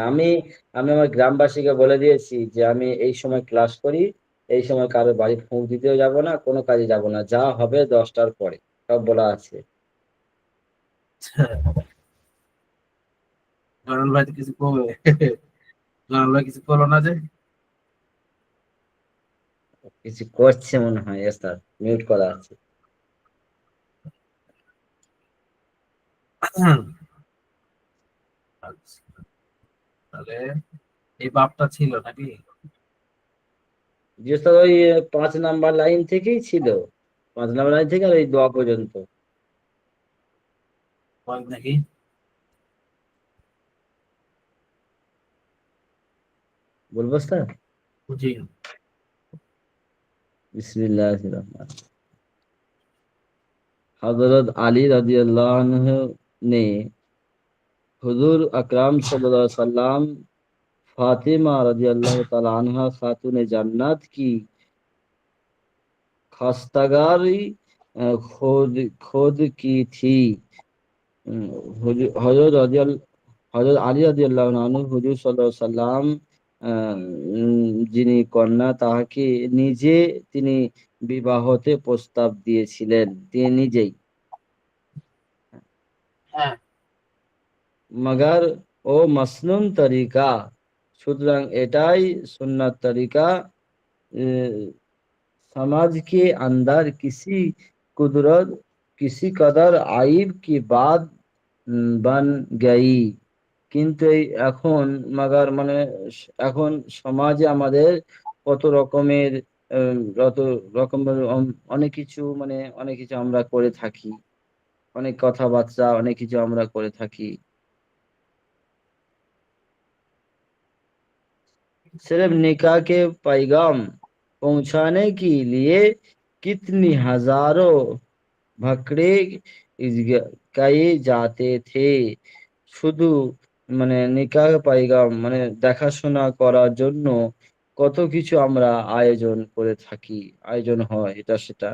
আমি আমি আমার গ্রামবাসীকে বলে দিয়েছি যে আমি এই সময় ক্লাস করি, এই সময় কারো বাড়ি ফুঁক দিতেও যাব না, কোনো কাজে যাব না, যা হবে 10টার পরে, সব বলা আছে। জয়নুল ভাই তো কিছু করবে। জয়নুল ভাই কিছু করলো না যে। কিছু করছে মনে হয় ওস্তাদ, মিউট করা আছে। আচ্ছা, তাহলে এই বাপটা ছিল নাকি? যে ওস্তাদ ওই 5 নাম্বার লাইন থেকেই ছিল, 5 নাম্বার লাইন থেকে আর ওই দোয়া পর্যন্ত। বল নাকি? বলবো ওস্তাদ? বুঝি। বিসমিল্লাহির রহমান। हजरत अली रजी अल्लाह अन्हु ने हुजूर अकरम सल्लल्लाहु अलैहि वसल्लम, फातिमा रजी अल्लाह ताला अन्हा खातून जन्नत की खस्तागारी खोद खोद की थी। हजरत হযরত আলী রাদিয়াল্লাহু আনহু হুজুর সাল্লাল্লাহু আলাইহি সাল্লাম যিনি কন্যা, তাহাকে নিজে তিনি বিবাহতে প্রস্তাব দিয়েছিলেন, তিনি নিজেই। হ্যাঁ मगर ओ मसनून तरीका, সুতরাং এটাই সুন্নাত তরিকা। अ, समाज के अंदर किसी कदर आइब की बात बन गई। কিন্তু এই এখন মাগার মানে এখন সমাজে আমাদের কত রকমের কত রকমের অনেক কিছু, মানে অনেক কিছু আমরা করে থাকি, অনেক কথাবার্তা, অনেক কিছু আমরা করে থাকি। सिर्फ निकाह के पैगाम पहुंचाने के लिए कितनी हजारों भकड़े গায়ে যাতে থে। শুধু মানে নিকাহ পাইগাম মানে দেখাশোনা করার জন্য কত কিছু আমরা আয়োজন করে থাকি, আয়োজন হয় এটা সেটা।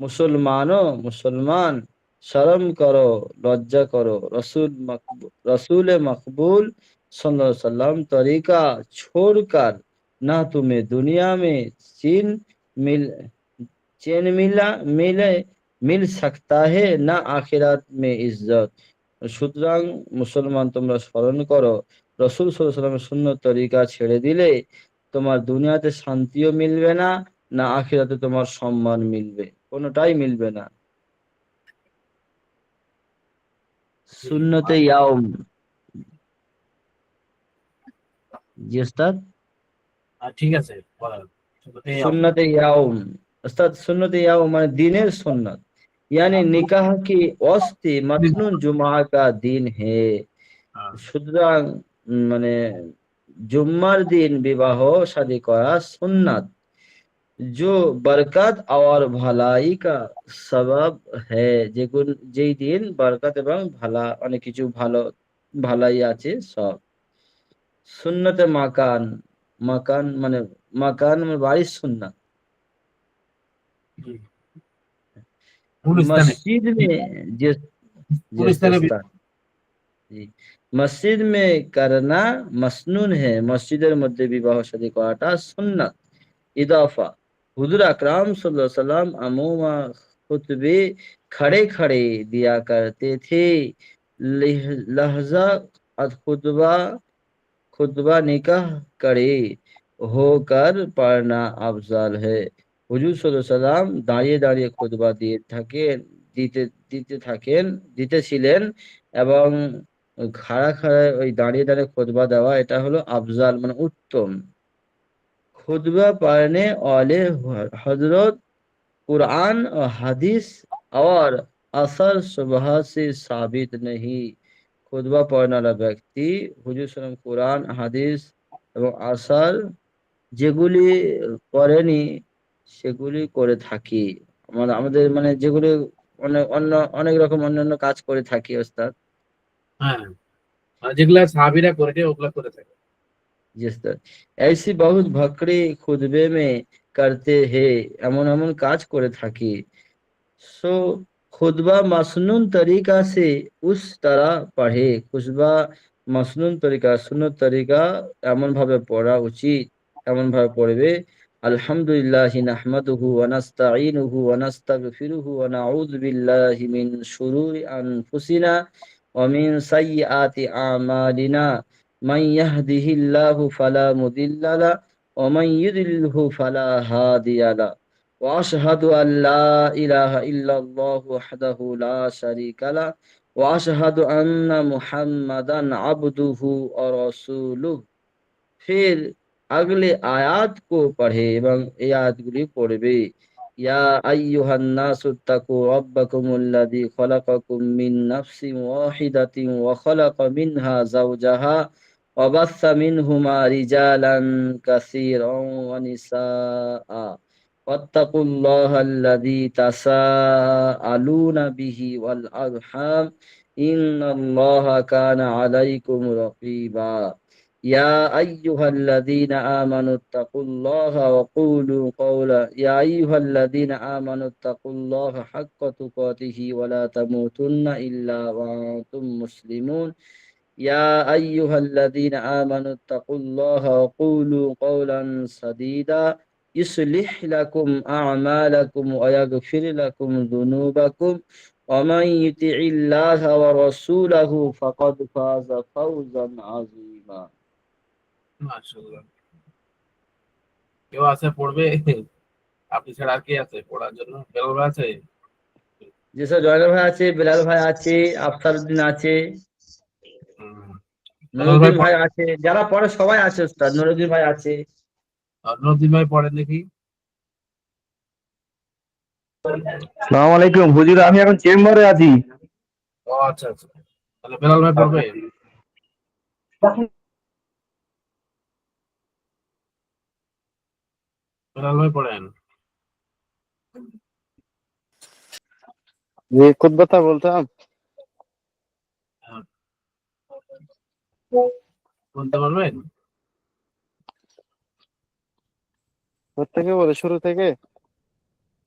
মুসলমান শরম করো, লজ্জা করো, रसूल मकबूल सल्लल्लाहु अलैहि वसल्लम तरीका छोड़कर ना तुम्हें दुनिया में चैन मिल चैन मिले मिल सकता है ना आखिरात में इज्जत। সুতরাং মুসলমান তোমরা স্মরণ করো, রসুল সাল্লাল্লাহু আলাইহি ওয়াসাল্লামের সুন্নত তরিকা ছেড়ে দিলে তোমার দুনিয়াতে শান্তিও মিলবে না, না আখিরাতে তোমার সম্মান মিলবে, কোনোটাই মিলবে না। সুন্নতে ইয়াউম। জি ওস্তাদ। ঠিক আছে, বলেন। শুরুতেই সুন্নতে ইয়াউম ওস্তাদ, সুন্নতে ইয়াউম মানে দিনের সুন্নত, यानी निकाह की औस्ती मतनुन जुमा का दिन है। হ্যাঁ, সুতরাং মানে জুম্মার দিন বিবাহ শাদী করা সুন্নাত, जो बरकत और भलाई का सबब है, যেগুন যেই দিন বরকত এবং অনেক কিছু ভালাই আছে সব। সুন্নতে মাকান, মাকান মানে বাড়ির সুন্নাত। জি। কোন স্থানে? মসজিদ মে যে কোন যে স্থানে স্থান, জি, মসজিদ মে করনা মসনুন হে, মসজিদের মধ্যে বিবাহ শাদী করাটা সুন্নাত। इजाफा, हुजूर अकराम सल्लल्लाहु अलैहि वसल्लम अमूमा खुतबे खड़े खड़े दिया करते थे। लहजा खुतबा खुतबा निकाह करे होकर पढ़ना अफजल है। হুজুর সাল্লাল্লাহু আলাইহি সাল্লাম দাঁড়িয়ে দাঁড়িয়ে খুতবা দিতে দিতে থাকেন দিতেছিলেন, এবং খাড়া খাড়া ওই দাঁড়িয়ে দাঁড়িয়ে খুতবা দেওয়া এটা হলো আফজাল মানে উত্তম। खुतबा पढ़ने वाले हजरत कुरान और हदीस और असर सुबह से साबित नहीं। खुतबा पढ़ने वाला ব্যক্তি হুজুর সাল্লাম কোরআন হাদিস এবং আসার যেগুলি করেনি সেগুলি করে থাকি। আমাদের মানে যেগুলি অনেক রকম অন্যান্য কাজ করে থাকি ওস্তাদ। হ্যাঁ, মানে যেগুলা সাহাবীরা করেছে ওগুলা করে থাকে। जिस तरह ऐसी बहुत भकरे खुतबे में करते हैं, এমন এমন কাজ করে থাকি। सो खुतबा मसनून तरीका से उस तरह पढ़े, खुतबा मसनून तरीका সুন্নত তরিকা এমন ভাবে পড়া উচিত, এমন ভাবে পড়বে। আলহামদুলিল্লাহি নাহমাদুহু ওয়া নাস্তাঈনুহু ওয়া নাস্তাগফিরুহু ওয়া নাউযু বিল্লাহি মিন শুরুরি আনফুসিনা ওয়া মিন সাইয়্যাতি আমালিনা, মান ইয়াহদিহিল্লাহু ফালা মুদিল্লা লাহু ওয়া মান ইউদ্লিলহু ফালা হাদিয়া লাহু। وأشهد أن لا إله إلا الله وحده لا شريك له وأشهد أن محمدا عبده ورسوله। फिर अगले आयात को पढ़े एवं ये आयतगुली पढ़बे। या अय्युहन नासु तकू रब्बकुमुल्लज़ी खलक़कुम मिन नफ्सिन वाहिदातिन व खलक़ मिनहा ज़ौजहा व बस्स मिनहुमा रिजालन कसीरन व निसाआ वत्तकुल्लाह अल्लज़ी तसाअलूना बिही वल अरहाम इन्नल्लाहा काना अलैकुम रक़ीबा। या अय्युहल्लज़ीना आमनुत्तकुल्लाहा वक़ूलू क़ौला या अय्युहल्लज़ीना आमनुत्तकुल्लाहा हक़्क़ तुक़ातिही वला तमूतुन्ना इल्ला व अंतुम मुस्लिमून। या अय्युहल्लज़ीना आमनुत्तकुल्लाहा वक़ूलू क़ौलन सदीदा युस्लिह लकुम अअमालकुम व यगफिर लकुम ज़ुनूबकुम व मन युतिइल्लाह व रसूलहु फ़क़द फ़ाज़ फ़ौज़न अज़ीमा। মাশাআল্লাহ। কেউ আছে পড়বে? আপনি ছাড়া আর কে আছে পড়ার জন্য? বেলাল ভাই আছে? যেসব জয়নাল ভাই আছে, বেলাল ভাই আছে, আফসার উদ্দিন আছে, হুম। বেলাল ভাই নুরুদ্দিন ভাই আছে, যারা পড়ে সবাই আছে ওস্তাদ, নুরুদ্দিন ভাই আছে। নদী ভাই পড়েন দেখি। সালাম আলাইকুম হুজুর, আমি এখন চেম্বারে আছি। ও আচ্ছা আচ্ছা, তাহলে বেলাল ভাই পড়বে। বেলাল ভাই পড়েন। যে কথা বলতাম, হ্যাঁ, বলতে পারবেন? থেকে বলে শুরু থেকে।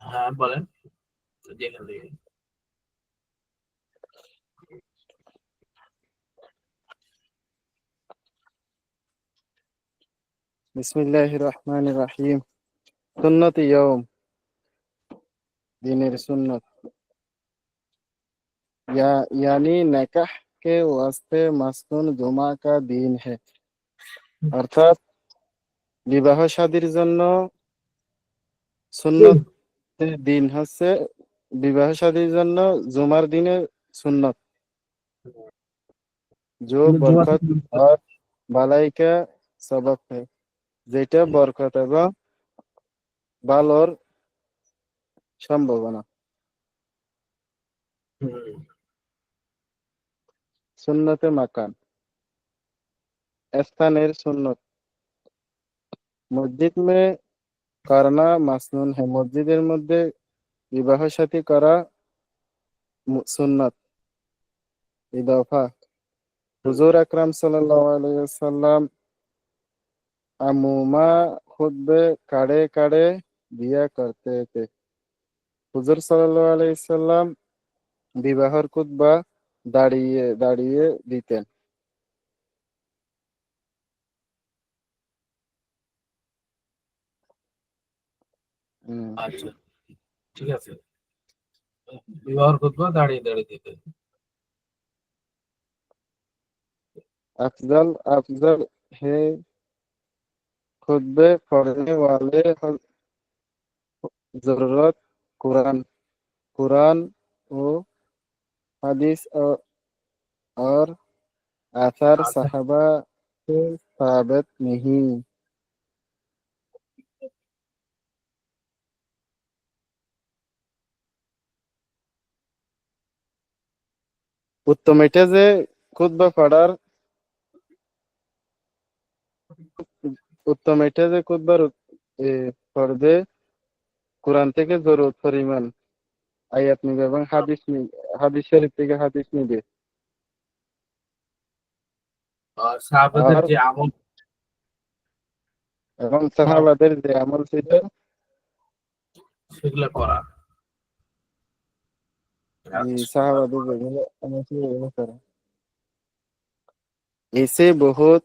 হ্যাঁ বলেন, যেখান থেকে। বিসমিল্লাহির রহমানির রহিম। সুন্নতি ইয়ৌম, দিনের সুন্নত। यानी निकाह के वास्ते मसनून जुमा का दिन है। অর্থাৎ বিবাহ শাদীর জন্য সুন্নত দিন হচ্ছে, বিবাহ শাদীর জন্য জুমার দিনের সুন্নত, जो बरकत और भलाई का सबब है, যেটা বরকত এবং ভালোর সম্ভাবনা। হুম। সুন্নতে মাকান, स्थानेर सुन्नत मस्जिद में करना मासनुन है मस्जिदेर मध्य विवाह शादी करा सुन्नत इदाफा हुजूर আকরাম सल्लल्लाहु अलैहि वसल्लम अमूमा खुतबे काड़े काड़े दिया करते थे हुजूर सल्लल्लाहु अलैहि वसल्लम বিবাহর খুতবা দাঁড়িয়ে দাঁড়িয়ে দিতেন আচ্ছা, ঠিক আছে। বিবাহের খুতবা দাঁড়িয়ে দাঁড়িয়ে দিতে। अफजल अफजल है खुतबे पढ़ने वाले जरूरत कुरान कुरान व हदीस और आसार আচ্ছা, साहबा से साबित नहीं উত্তম এটা যে খুতবা পড়ার উত্তম এটা যে খুতবার পড়বে কোরআন থেকে জরুরত পরিমাণ আয়াত নিবে এবং হাদিস শরীফ থেকে হাদিস নিবে সাহাবাদের আর যে আমল এবং সাহাবাদের যে আমল ছিল সেগুলো করা। সাহাবাদের যেগুলো আমল ছিল এগুলো করা ऐसे बहुत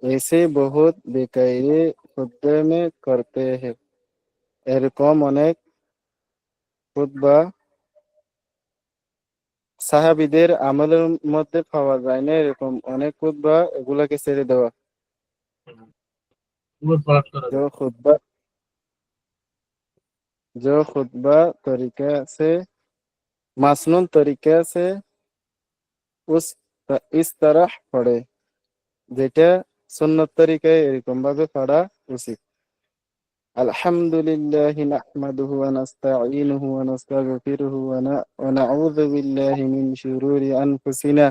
ऐसे बहुत बेकायदे खुतबे में करते हैं এরকম অনেক খুতবা সাহাবীদের আমলের মধ্যে পাওয়া যায় না এরকম অনেক খুতবা এগুলাকে ছেড়ে দেওয়া উলট পালট করা जो যায়। खुतबा जो खुतबा तरीका से मासनून तरीका से उस इस तरह पढ़े যেটা সুন্নত তরিকায় এরকম ভাবে পড়া উচিত আলহামদুলিল্লাহি নাহমাদুহু ওয়া নাস্তাঈনুহু ওয়া নাস্তাগফিরুহু ওয়া নাউযু বিল্লাহি মিন শুরুরি আনফুসিনা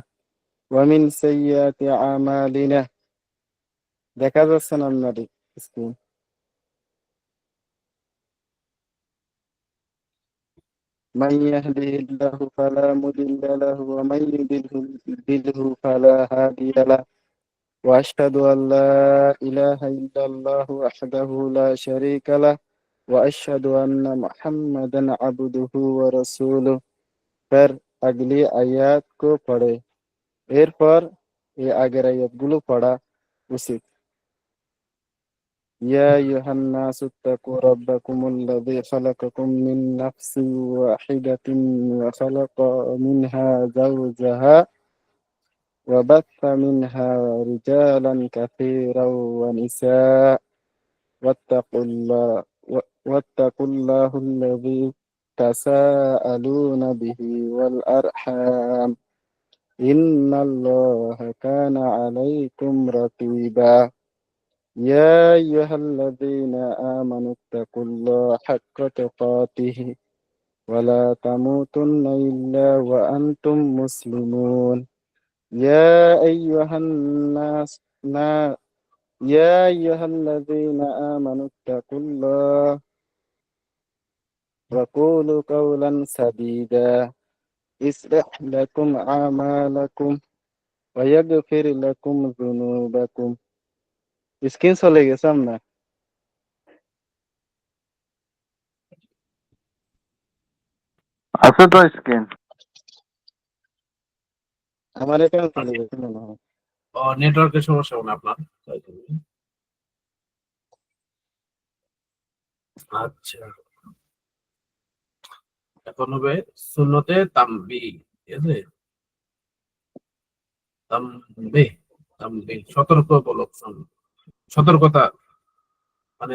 ওয়া মিন সাইয়্যাতি আমালিনা দেখা যাচ্ছে না আপনাদের স্ক্রিন من يهده الله فلا مضل له ومن يضلله فلا هادي له وأشهد أن لا إله إلا الله وحده لا شريك له وأشهد أن محمدا عبده ورسوله फिर अगली आयत को पढ़े एरपर ये आगे आयत गुलो पढ़ा उचित يا أيها الناس اتقوا ربكم الذي خلقكم من نفس واحدة وخلق منها زوجها وبث منها رجالا كثيرا ونساء واتقوا الله الذي تساءلون به والأرحام إن الله كان عليكم رقيبا يا أيها الذين آمنوا اتقوا الله حق تقاته ولا تموتن إلا وأنتم مسلمون يا أيها الناس يا أيها الذين آمنوا اتقوا الله وقولوا قولا سديدا يصلح لكم أعمالكم ويغفر لكم ذنوبكم স্ক্রিন চলে গেছে আপনার আছে তো স্ক্রিন আমার এখানে চলে গেছে মনে হয় নেটওয়ার্কের সমস্যা হবে না আপনার। আচ্ছা, এখন হবে সুন্নতে তামবি, ঠিক আছে? তামবি তামবি সতর্কমূলক সতর্কতা, মানে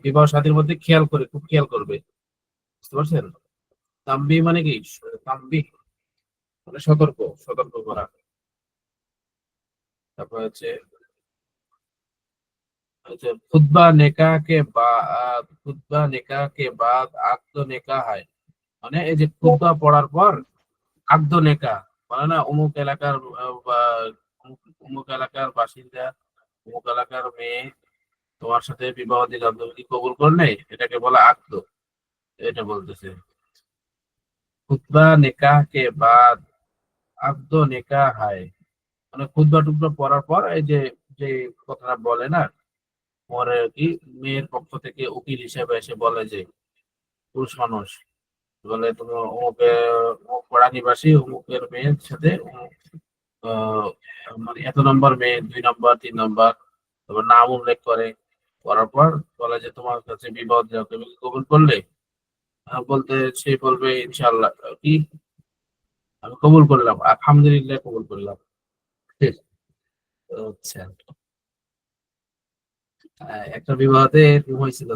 বিবাহ শাদীর মধ্যে খেয়াল করে, খুব খেয়াল করবে, বুঝতে পারছেন? তামবি মানে কি? তামবি মানে সতর্ক করা। তারপর হচ্ছে খুতবা নেকা কে বাদ আকদ নেকা হয়, মানে এই যে খুতবা পড়ার পর আকদ নেকা, মানে না অমুক এলাকার বা অমুক এলাকার বাসিন্দা, অমুক এলাকার মেয়ে তোমার সাথে বিবাহ দিলাম, তুমি কি কবুল করলে? এটাকে বলা আকদ। এটা বলতেছে খুতবা নিকাহ কে বাদ আকদ নিকাহ হয়, মানে খুতবা টুকবা পড়ার পর এই যে যে কথাটা বলে না, পরে কি মেয়ের পক্ষ থেকে উকিল হিসেবে এসে বলে যে পুরুষ মানুষ বলে তুমি অমুকে অমুক পাড়া নিবাসী অমুকের মেয়ের সাথে আহ, মানে এত নম্বর মেয়ে, 2 নম্বর 3 নম্বর, তারপর নাম উল্লেখ করে, করার পর বলে যে তোমার কাছে বিবাহ দেওয়া, তুমি কি কবুল করলে? বলতে সে বলবে ইনশাআল্লাহ, কি আমি কবুল করলাম, আলহামদুলিল্লাহ কবুল করলাম। আচ্ছা, একটা বিবাহতে এরকম হয়েছিল,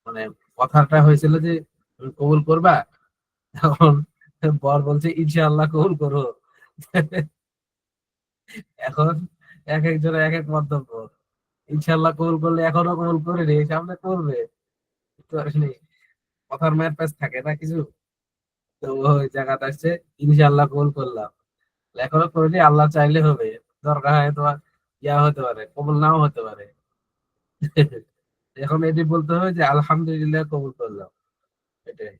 মানে কথাটা হয়েছিল যে তুমি কবুল করবা, এখন বর বলছে ইনশাআল্লাহ কবুল করো। এখন এক একজনের এক এক মন্তব্য। ইনশাআল্লাহ কবুল করলে এখনো কবুল করেনি, সামনে করবে, বুঝতে পারিনি, কথার ম্যাচ প্যাচ থাকে না কিছু। তো ওই জায়গাটা আসছে ইনশাআল্লাহ কবুল করলাম, এখনো করিনি, আল্লাহ চাইলে হবে, দরকার হয় তোমার ইয়া হতে পারে, কবুল নাও হতে পারে। এখন এটি বলতে হবে যে আলহামদুলিল্লাহ কবুল করলাম, এটাই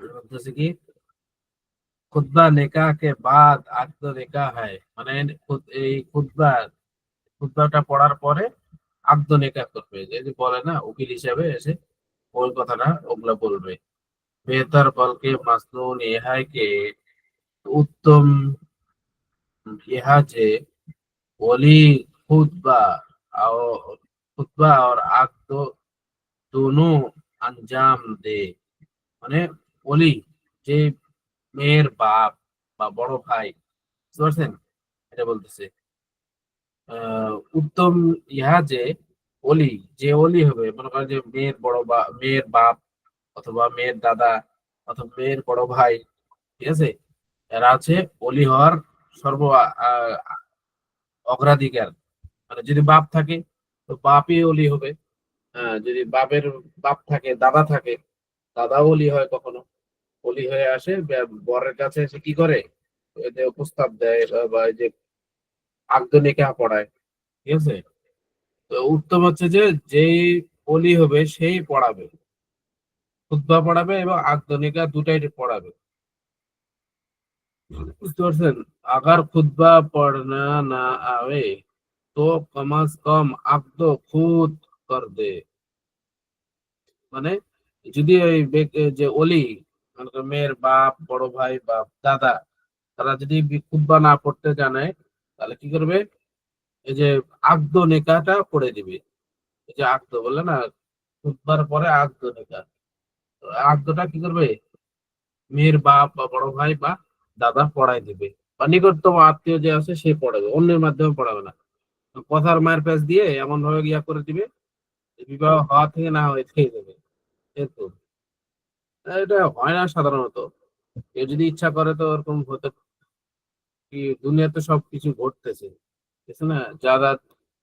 বলতেছে কি খুতবা নিকাহ কে বাদ আকদ নিকাহ হয়, মানে এই খুতবাটা পড়ার পরে আকদ নিকাহ করবে, এই যে বলে না উকিল হিসাবে এসে ওই কথাটা ওগুলা বলবে। বেহতর বলকে মাসনুন ইহা কে উত্তম ইহা যে ওলি খুতবা और আকদ दोनों अंजाम दे, মানে ওলি যে মেয়ের বাপ বা বড় ভাই, বুঝতে পারছেন? এটা বলতেছে উত্তম ইহা যে অলি, যে অলি হবে, মনে করেন যে মেয়ের বড় বা মেয়ের বাপ অথবা মেয়ের দাদা অথবা মেয়ের বড় ভাই, ঠিক আছে, এরা আছে অলি হওয়ার সর্ব আহ, অগ্রাধিকার। মানে যদি বাপ থাকে তো বাপই অলি হবে, যদি বাপের বাপ থাকে, দাদা থাকে, দাদাও অলি হয়, কখনো অলি হয়ে আসে বরের কাছে এসে কি করে, ওই যে প্রস্তাব দেয় বা এই যে আকদ নিকাহ পড়ায়, ঠিক আছে। তো উত্তম হচ্ছে যে যেই অলি হবে সেই পড়াবে, খুতবা পড়াবে এবং আকদ নিকাহ দুটাই পড়াবে, বুঝতে পারছেন? আগার খুতবা পড়না না আবে তো কম আজ কম আকদ খুদ কর দে, মানে যদি ওই যে অলি, মানে মেয়ের বাপ বড় ভাই বা দাদা, তারা যদি খুতবা না পড়তে জানে, তাহলে কি করবে, এই যে আকদ নিকাহটা পড়ে দিবে। এই যে আকদ বললে না, খুতবার পরে আকদ নিকাহ, তো আকদটা কি করবে, মেয়ের বাপ বা বড় ভাই বা দাদা পড়াই দিবে, বা নিকটতম আত্মীয় যে আছে সে পড়াবে, অন্যের মাধ্যমে পড়াবে না। কথার মায়ের প্যাচ দিয়ে এমন ভাবে ইয়া করে দিবে যে বিবাহ হওয়া থেকে না হয়ে থেকে যাবে, এরকম। এটা হয় না সাধারণত, কেউ যদি ইচ্ছা করে তো ওরকম হতে, কি দুনিয়াতে সবকিছু ঘটতেছে, কিছু না যা যা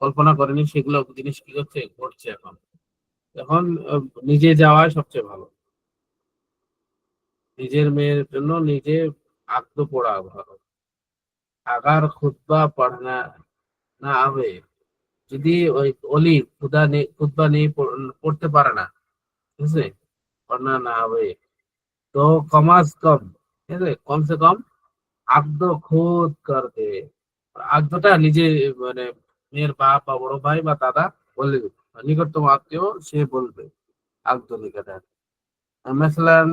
কল্পনা করেনি সেগুলো জিনিস কি হচ্ছে, ঘটছে এখন। এখন নিজে যাওয়াই সবচেয়ে ভালো, নিজের মেয়ের জন্য নিজে আত্মপড়া ভালো। আগার খুতবা পড়না না হবে, যদি ওই অলি খুতবা নিয়ে পড়তে পারে না, ঠিক আছে, পড়না না হবে তো কমাস কম, ঠিক আছে, কমসে কম আকদ খুদ কর দে, আকদটা নিজে, মানে মেয়ের বাপ বা বড় ভাই বা দাদা বলে দিবে, নিকটতম আত্মীয় সে বলবে আকদ নিকাটা। मसलन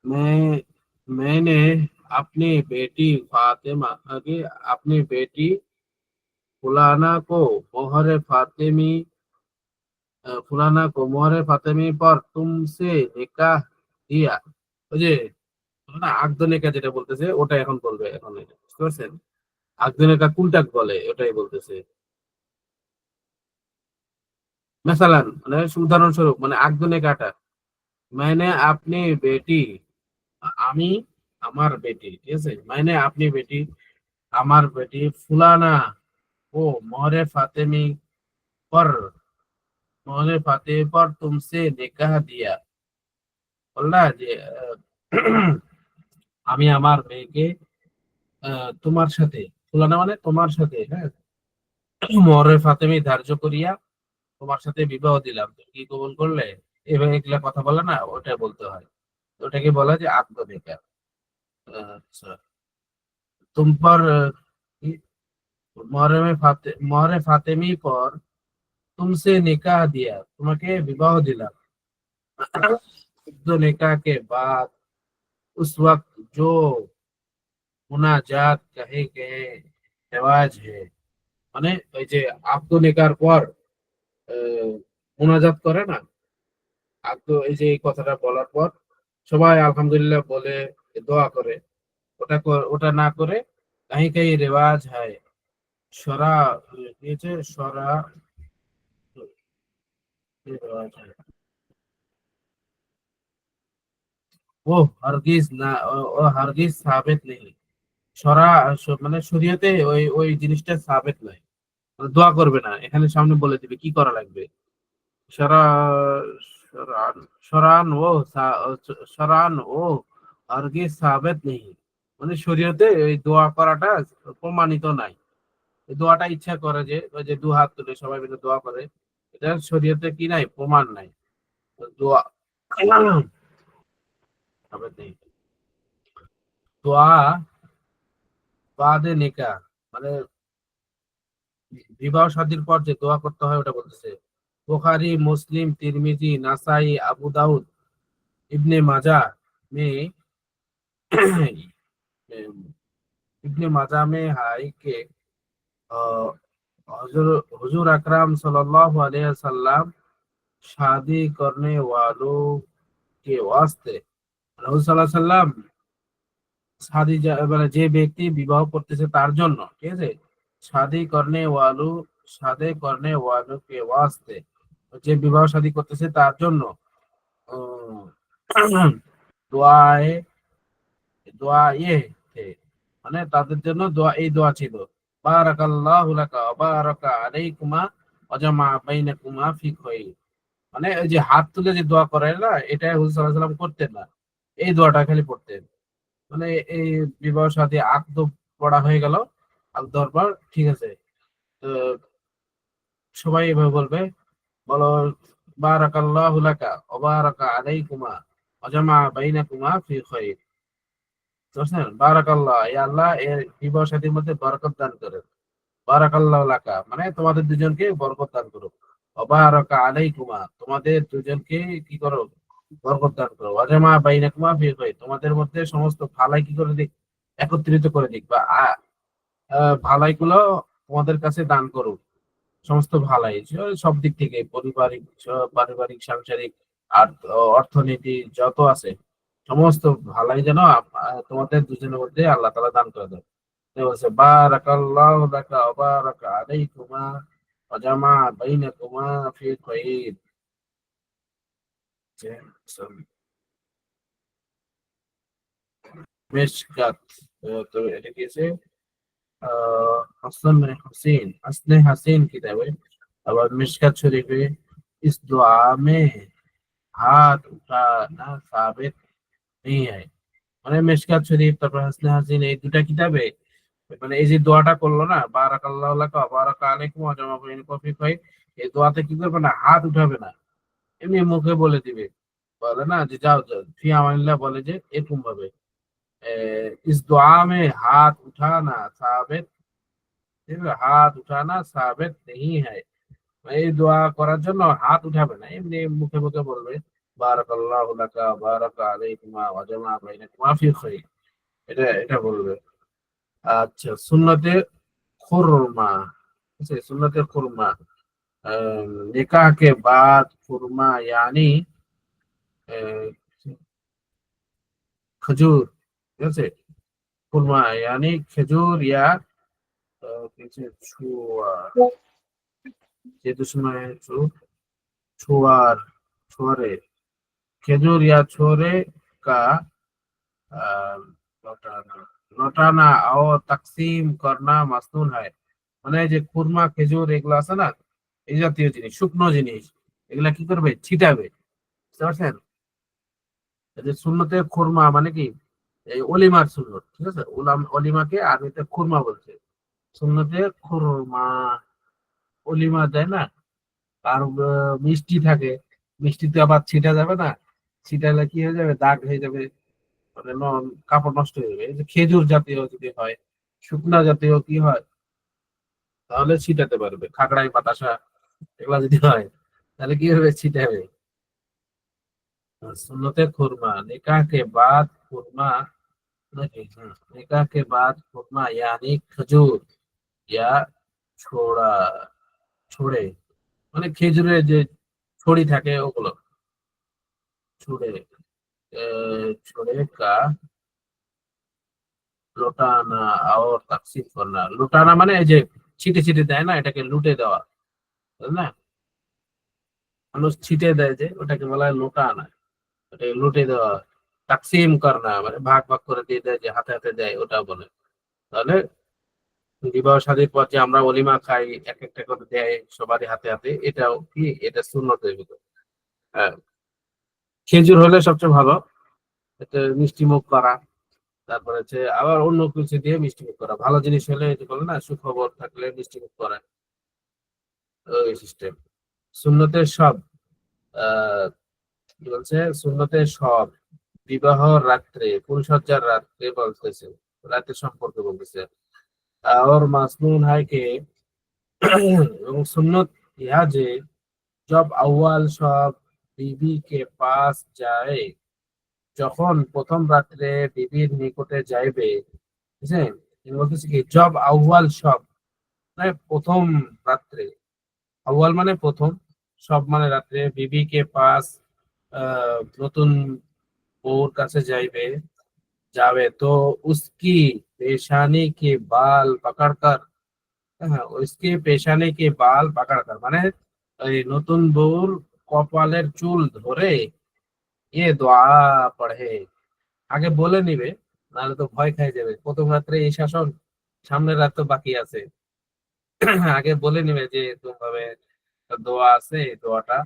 मैं मैंने अपनी बेटी फातिमा आगे अपनी बेटी फुलाना को मोहर फातिमी फुलाना को मोहर फातिमी पर तुमसे निकाह दिया, ওই যে না আকদ নিকাহ যেটা বলতেছে ওটা এখন বলবে, এখন এটা বুঝতে পারছেন? আকদ নিকাহ কোনটা বলে ওটাই বলতেছে। মেসালান মানে উদাহরণস্বরূপ, মানে আকদ নিকাহটা মানে আপনি বেটি, আমি আমার বেটি, ঠিক আছে, মানে আপনি বেটি আমার বেটি ফুলানা ও मोहरे फातिमी पर मोहरे फातिमी पर तुमसे निकाह दिया, বললা যে আমি আমার মেয়েকে তোমার সাথে, তুলনা মানে তোমার সাথে, হ্যাঁ, মোহরে ফাতেমি ধার্য করিয়া তোমার সাথে বিবাহ দিলাম, তুমি কি কবুল করলে? এভাবে এগুলা কথা বলে না, ওটা বলতে হয়। তো ওটাকে বলা যে আকদ নিকাহ। আচ্ছা, तुम पर मोहरे फातेमी पर तुमसे निकाह दिया, তোমাকে বিবাহ দিলাম। तो निकाह के बाद उस वक्त जो मुनाजात कहे गए रिवाज है, মানে ওই যে আব্দ নিকার পর মুনাজাত করে না, আব্দ, এই যে এই কথাটা বলার পর সবাই আলহামদুলিল্লাহ বলে দোয়া করে, ওটা না করে কাহি কাহি রেওয়াজ হয়, শরা দিয়েছে, শরা কি রেওয়াজ হয়, ও হারগিজ না, ও হারগিজ সাবেত নেই। শরা মানে শরীয়তে ওই ওই জিনিসটা সাবেত নয়, মানে দোয়া করবে না, এখানে সামনে বলে দিবে কি করা লাগবে। শরা শরান শরান ও শরান ও হারগিজ সাবেত নেই, মানে শরীয়তে এই দোয়া করাটা প্রমাণিত নাই। এই দোয়াটা ইচ্ছা করে যে ওই যে দু হাত তুলে সবাই মিলে দোয়া করে, এটা শরীয়তে কি নাই, প্রমাণ নাই। তো দোয়া সাবেত নেই। দোয়া বাদে নিকাহ মানে বিবাহ শাদীর পর যে দোয়া করতে হয় ওটা বলতেছে। বুখারী, মুসলিম, তিরমিজি, নাসাई, আবু দাউদ, ইবনে মাজাহ में इब्ने माजा में है कि हुजूर हुजूर अकरम सल्लल्लाहु अलैहि वसल्लम शादी करने वालों के वास्ते, রাসূল সাল্লাল্লাহু আলাইহি সাল্লাম শাদী মানে যে ব্যক্তি বিবাহ করতেছে তার জন্য, ঠিক আছে, শাদী করনে ওয়ালু, শাদী করনে ওয়ালু কে ওয়াস্তে, যে বিবাহ শাদী করতেছে তার জন্য দোয়ায়ে দোয়া ইয়ে थे, মানে তাদের জন্য দোয়া, এই দোয়া ছিল, বারাকাল্লাহু লাকা ওয়া বারাকা আলাইকুমা ওয়া জামা বাইনাকুমা ফি খায়র। মানে ওই যে হাত তুলে যে দোয়া করে না, এটা হুজুর সাল্লাল্লাহু আলাইহি সাল্লাম করতেন না, এই দোয়াটা খালি পড়তেন। মানে এই বিবাহ সাথে আকদ পড়া হয়ে গেল, আকদ হওয়ার পর ঠিক আছে, তো সবাই এভাবে বলবে, বলো বারাকাল্লাহু লাকা ওয়া বারাকা আলাইকুমা ওয়া জামা বাইনাকুমা ফি খায়র। বুঝছেন? বারাকাল্লাহ, ইয়া আল্লাহ এর বিবাহ সাথীর মধ্যে বরকত দান করেন। বারাকাল্লাহু লাকা মানে তোমাদের দুজনকে বরকত দান করো। ওয়া বারাকা আলাইকুমা তোমাদের দুজনকে কি করো, বরকত দান করো। ওয়া জামা বাইনাকুমা ফি খায়র তোমাদের মধ্যে সমস্ত ভালাই কি করে দিক, একত্রিত করে দিক, বা ভালাইগুলো তোমাদের কাছে দান করো, সমস্ত ভালাই সব দিক থেকে, পারিবারিক, সাংসারিক, আর অর্থনীতি যত আছে সমস্ত ভালাই যেন তোমাদের দুজনের মধ্যে আল্লাহ তাআলা দান করে দেন। তো বলছে বারাকাল্লাহু লাকা ওয়া বারাকা আলাইকুমা ওয়া জামা বাইনাকুমা ফি খায়র। মেশকাত, তো এটা কি আছে, हसन हुसैन, हसन हसीन किताब है। अब मिशकात शरीफ है, इस दुआ में हाथ उठाना साबित नहीं है। মানে মিশকাত শরীফ, তারপর হাসনে হাসিন, এই দুটা কিতাবে মানে এই যে দোয়াটা করলো না, বারাকাল্লাহু লাকা ওয়া বারাকা আলাইকুম ওয়া জামা বাইনাকুম ফি খায়র, এই দোয়াতে কি করবে না, হাত উঠাবে না, এমনি মুখে বলে দিবে, বলে না যে যাও যাও ফি আমানিল্লাহ, বলে যে এরকম ভাবে इस दुआ में हाथ उठाना साबित, হাত উঠানা সাবেত নেই হয়, এই দোয়া করার জন্য হাত উঠাবে না, এমনি মুখে মুখে বলবে বারাকাল্লাহু লাকা বারাকা আলাইকুমা ওয়া জামা বাইনাকুমা ফি খায়র, এটা এটা বলবে। আচ্ছা, সুন্নতে খুরমা, अच्छा सुन्नते खुरमा, निकाह के बाद खुरमा यानी खजूर, ঠিক আছে, খুরমা यानी খেজুর या কিছু ছুয়া, যেহেতু সময় छुआर छोरे, खेजूर या छोरे का लौटाना, लौटाना और तकसीम करना মাসনুন है। মানে যে খুরমা, খেজুর এগুলো আছে না, এই জাতীয় জিনিস, শুকনো জিনিস, এগুলা কি করবে, ছিটাবে, বুঝতে পারছেন? এই যে সুন্নতে খুরমা মানে কি, এই অলিমার সুন্নত, ঠিক আছে? অলিমাকে আরবিতে খুরমা বলছে, সুন্নতে খুরমা। অলিমা দেয় না, আর মিষ্টি থাকে, মিষ্টিতে আবার ছিটা যাবে না, ছিটালে কি হয়ে যাবে, দাগ হয়ে যাবে, মানে কাপড় নষ্ট হয়ে যাবে। এই যে খেজুর জাতীয় যদি হয়, শুকনা জাতীয় কি হয়, তাহলে ছিটাতে পারবে। খাগড়াই বাতাসা এগুলা যদি হয়, তাহলে কি হবে, ছিটাবে। सुन्नते खुरमा, निकाह के बाद खुरमा नहीं, निकाह के बाद खुरमा यानी खजूर या ছোড়া, ছড়ে, মানে খেজুরের যে ছড়ি থাকে ওগুলো, ছড়ে, ছড়ে কা লোটানা আর তাকসিম করনা। লুটানা মানে এই যে ছিটে ছিটে দেয় না, এটাকে লুটে দেওয়া, বুঝলে না? মানুষ ছিটে দেয় যে, ওটাকে বলা হয় লোটানা, এটাকে লুটে দেওয়া। তাকসিম করনা মানে ভাগ ভাগ করে দিয়ে দেয়, যে হাতে হাতে দেয়, ওটা বলে। তাহলে বিবাহ শাদীর পর যে আমরা অলিমা খাই, এক একটা করে দেয় সবারই হাতে হাতে, এটাও কি, এটা সুন্নতের ভিতর। হ্যাঁ, খেজুর হলে সবচেয়ে ভালো, এতে মিষ্টি মুখ করা, তারপরে হচ্ছে আবার অন্য কিছু দিয়ে মিষ্টি মুখ করা। ভালো জিনিস হলে এটা বলে না, সুখবর থাকলে মিষ্টি মুখ করা, ওই সিস্টেম। সুন্নতের সব কি বলছে, সুন্নতের সব বিবাহ রাত্রে, ফুলসজ্জার রাত্রে বলতেছে, রাতের সম্পর্কে বলতেছে। और मासनून है कि এবং সুন্নত ইহা যে, জব আউয়াল সব বিবি কে পাস যায়, যখন প্রথম রাত্রে বিবির নিকটে যাইবে, বুঝছেন? তিনি বলতেছে কি, জব আউয়াল সব মানে প্রথম রাত্রে, আউয়াল মানে প্রথম, সব মানে রাত্রে, বিবি কে পাস নতুন বউর কাছে যাইবে, যাবে তো উসকি পেশানি কে বাল পাকড়, হ্যাঁ, उसके पेशाने के बाल पकड़ कर মানে ওই নতুন বউর কপালের চুল ধরে এ দোয়া পড়ে। আগে বলে নিবে, নাহলে তো ভয় খাই যাবে, প্রথম রাত্রে এই শাসন, সামনের রাত তো বাকি আছে। আগে বলে নিবে যে এরকম ভাবে দোয়া আছে, এই দোয়াটা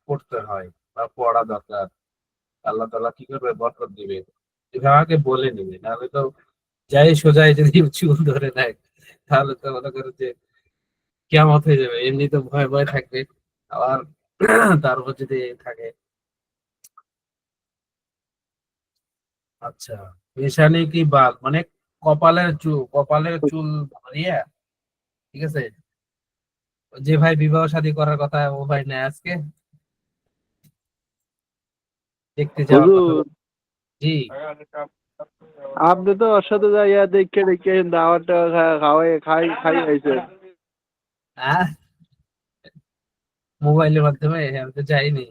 পড়তে হয় বা পড়া দরকার, আল্লাহ তাআলা কি করবে, বরকত দিবে। এভাবে আগে বলে নিবে, নাহলে তো যাই সোজাই যদি চুল ধরে নেয়, তাহলে তো মনে করে যে কিয়ামত হয়ে যাবে। এমনি তো ভয় ভয় থাকবে, আবার তার উপর যদি থাকে। আচ্ছা, পেশানি কি বাল মানে কপালের চুল ধরিয়া, ঠিক আছে? যে ভাই বিবাহ শাদী করার কথা, ও ভাই নেই আজকে, দেখতে যাওয়ার কথা হুজুর, জি। আপনি তো ওর সাথে যাইয়া দেখে দেখে দাওয়াতটা খাই আইছেন। হ্যাঁ, মোবাইলের মাধ্যমে, আমি তো যাইনি,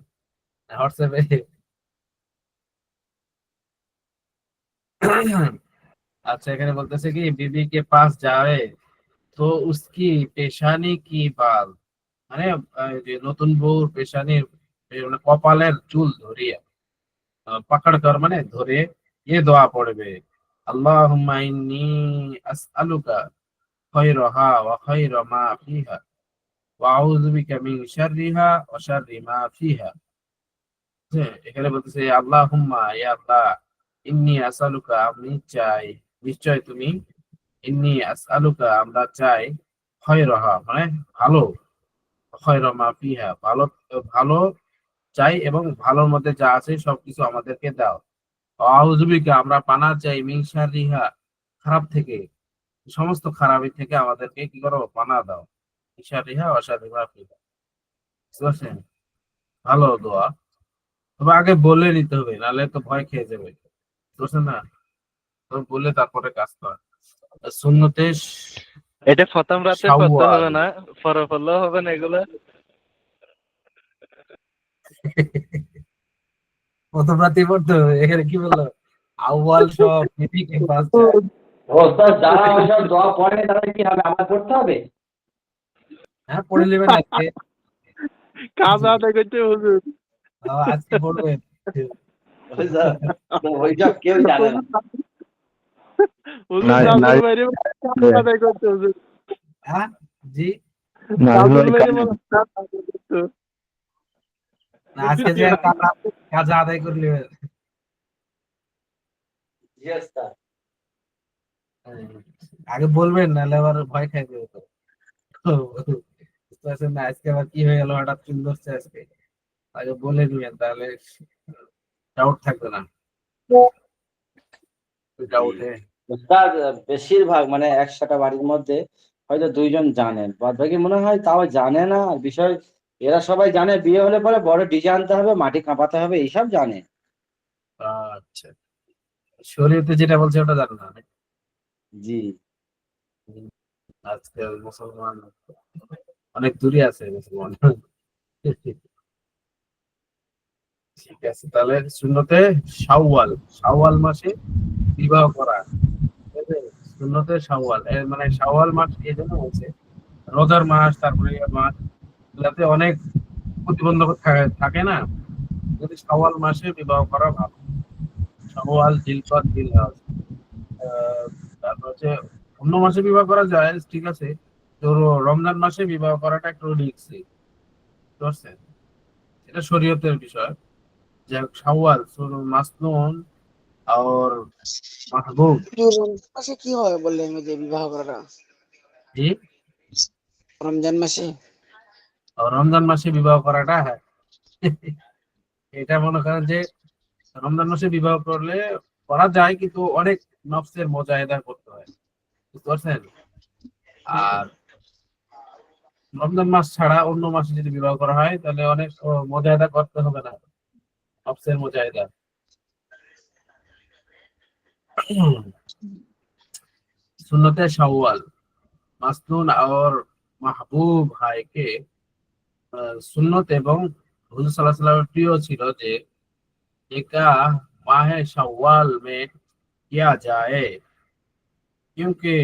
হোয়াটসঅ্যাপে। আচ্ছা, এখানে বলতেছে কি, বিবি কে পাস যাবে তো উসকি পেশানি কি বাল মানে যে নতুন বউর পেশানির, মানে কপালের চুল ধরিয়া, পাকড় কর মানে ধরে, এ দোয়া পড়বে, আল্লাহুম্মা ইন্নী আসআলুকা খায়রাহা ওয়া খায়রা মা ফিহা ওয়া আউযু বিকা মিন শাররিহা ওয়া শাররি মা ফিহা। হ্যাঁ, এখানে বলতেছে আল্লাহুম্মা, ইয়া আল্লাহ, ইন্নী আসআলুকা আমি চাই, নিশ্চয় তুমি, ইন্নী আসআলুকা আমরা চাই, খায়রাহা মানে ভালো, খায়রা মা ফিহা ভালো, ভালো চাই এবং ভালোর মধ্যে যা আছে সবকিছু আমাদেরকে দাও। আউযুবিকা আমরা পানা চাই, মিন শাররিহা খারাপ থেকে, সমস্ত খারাপি থেকে আমাদেরকে কি করো, পানা দাও। মিন শাররিহা ওয়া শাররি মা ফিহা, বুঝতে পারছেন? ভালো দোয়া, তবে আগে বলে নিতে হবে, নাহলে তো ভয় খেয়ে যাবে, বুঝছেন না? তো বলে তারপরে কাজ করা। সুন্নতে এটা প্রথম রাতে পড়তে শাওয়াল। হবে না, পরে পড়লেও হবে না এগুলো। প্রথম রাতেই পড়তে হবে, এখানে কি বললো, আউয়াল সব বিবিকে পাস যায়। ওস্তাদ, যারা ওইসব দোয়া পড়ে তাদের কি হবে, আমার পড়তে হবে? হ্যাঁ, পড়ে নেবেন আজকে। কাজ জি, আদায় করতে হুজুর। আজকে পড়বেন। ওইসব ওইসব কেউ জানে না। হুজুর না নাজমুল ভাইরে কাজ আদায় করতে হুজুর। হ্যাঁ, জি, নাজমুল ভাইরে বলো কাজ আদায় করতে। না আজকে যে কাজা কাজা আদায় করে নেবেন। জি ওস্তাদ। হ্যাঁ, আগে বলবেন নাহলে আবার ভয় খাই দেবে তো। তো বুঝতে পারছেন না আজকে আবার কি হয়ে গেল হঠাৎ চুল ধরছে আজকে, আগে বলে দিবেন তাহলে ডাউট থাকবে না, জি ডাউটে। ওস্তাদ, বেশিরভাগ মানে 100টা বাড়ির মধ্যে হয়তো 2 জন জানেন, বাদ বাকি মনে হয় তাও জানে না বিষয়। এরা সবাই জানে বিয়ে হলে পরে বড় ডিজে আনতে হবে, মাটি কাঁপাতে হবে, এইসব জানে। আচ্ছা, শরীয়তে যেটা বলছে ওটা জানো না? জি আজকে মুসলমান অনেক দূরে আছে মুসলমান। ঠিক আছে, তাহলে সুন্নতে শাওয়াল, শাওয়াল মাসে বিবাহ করা, ঠিক আছে? সুন্নতে শাওয়াল মানে শাওয়াল মাস এই জন্য বলছে, রোজার মাস, তারপরে ইয়ে মাস, এগুলাতে অনেক প্রতিবন্ধক থাকে না, যদি শাওয়াল মাসে বিবাহ করা ভালো। শাওয়াল, জিলকদ, জিলহজ, তারপর হচ্ছে অন্য মাসে বিবাহ করা যায়, ঠিক আছে, তো রমজান মাসে বিবাহ করাটা একটু রিস্কি, বুঝতে পারছেন? এটা শরীয়তের বিষয়। যে শাওয়াল মাসনুন আর মাহবুব। রমজান মাসে কি হয় বললেন ওই যে বিবাহ করাটা? জি, রমজান মাসে আর রমজান মাসে বিবাহ করাটা, হ্যাঁ, এটা মনে করেন যে রমজান মাসে বিবাহ করলে করা যায়, কিন্তু অনেক নফসের মুজাহিদা করতে হয়, বুঝতে পারছেন? আর রমজান মাস ছাড়া অন্য মাসে যদি বিবাহ করা হয় তাহলে অনেক মুজাহিদা করতে হবে না, নফসের মুজাহিদা। সুন্নতে শাওয়াল, মাসনুন और মাহবুব হয় কে সুন্নত এবং হুজুর সাল্লাল্লাহু আলাইহি ওয়াসাল্লামের প্রিয় ছিল যে निकाह माह शव्वाल में किया जाए, क्योंकि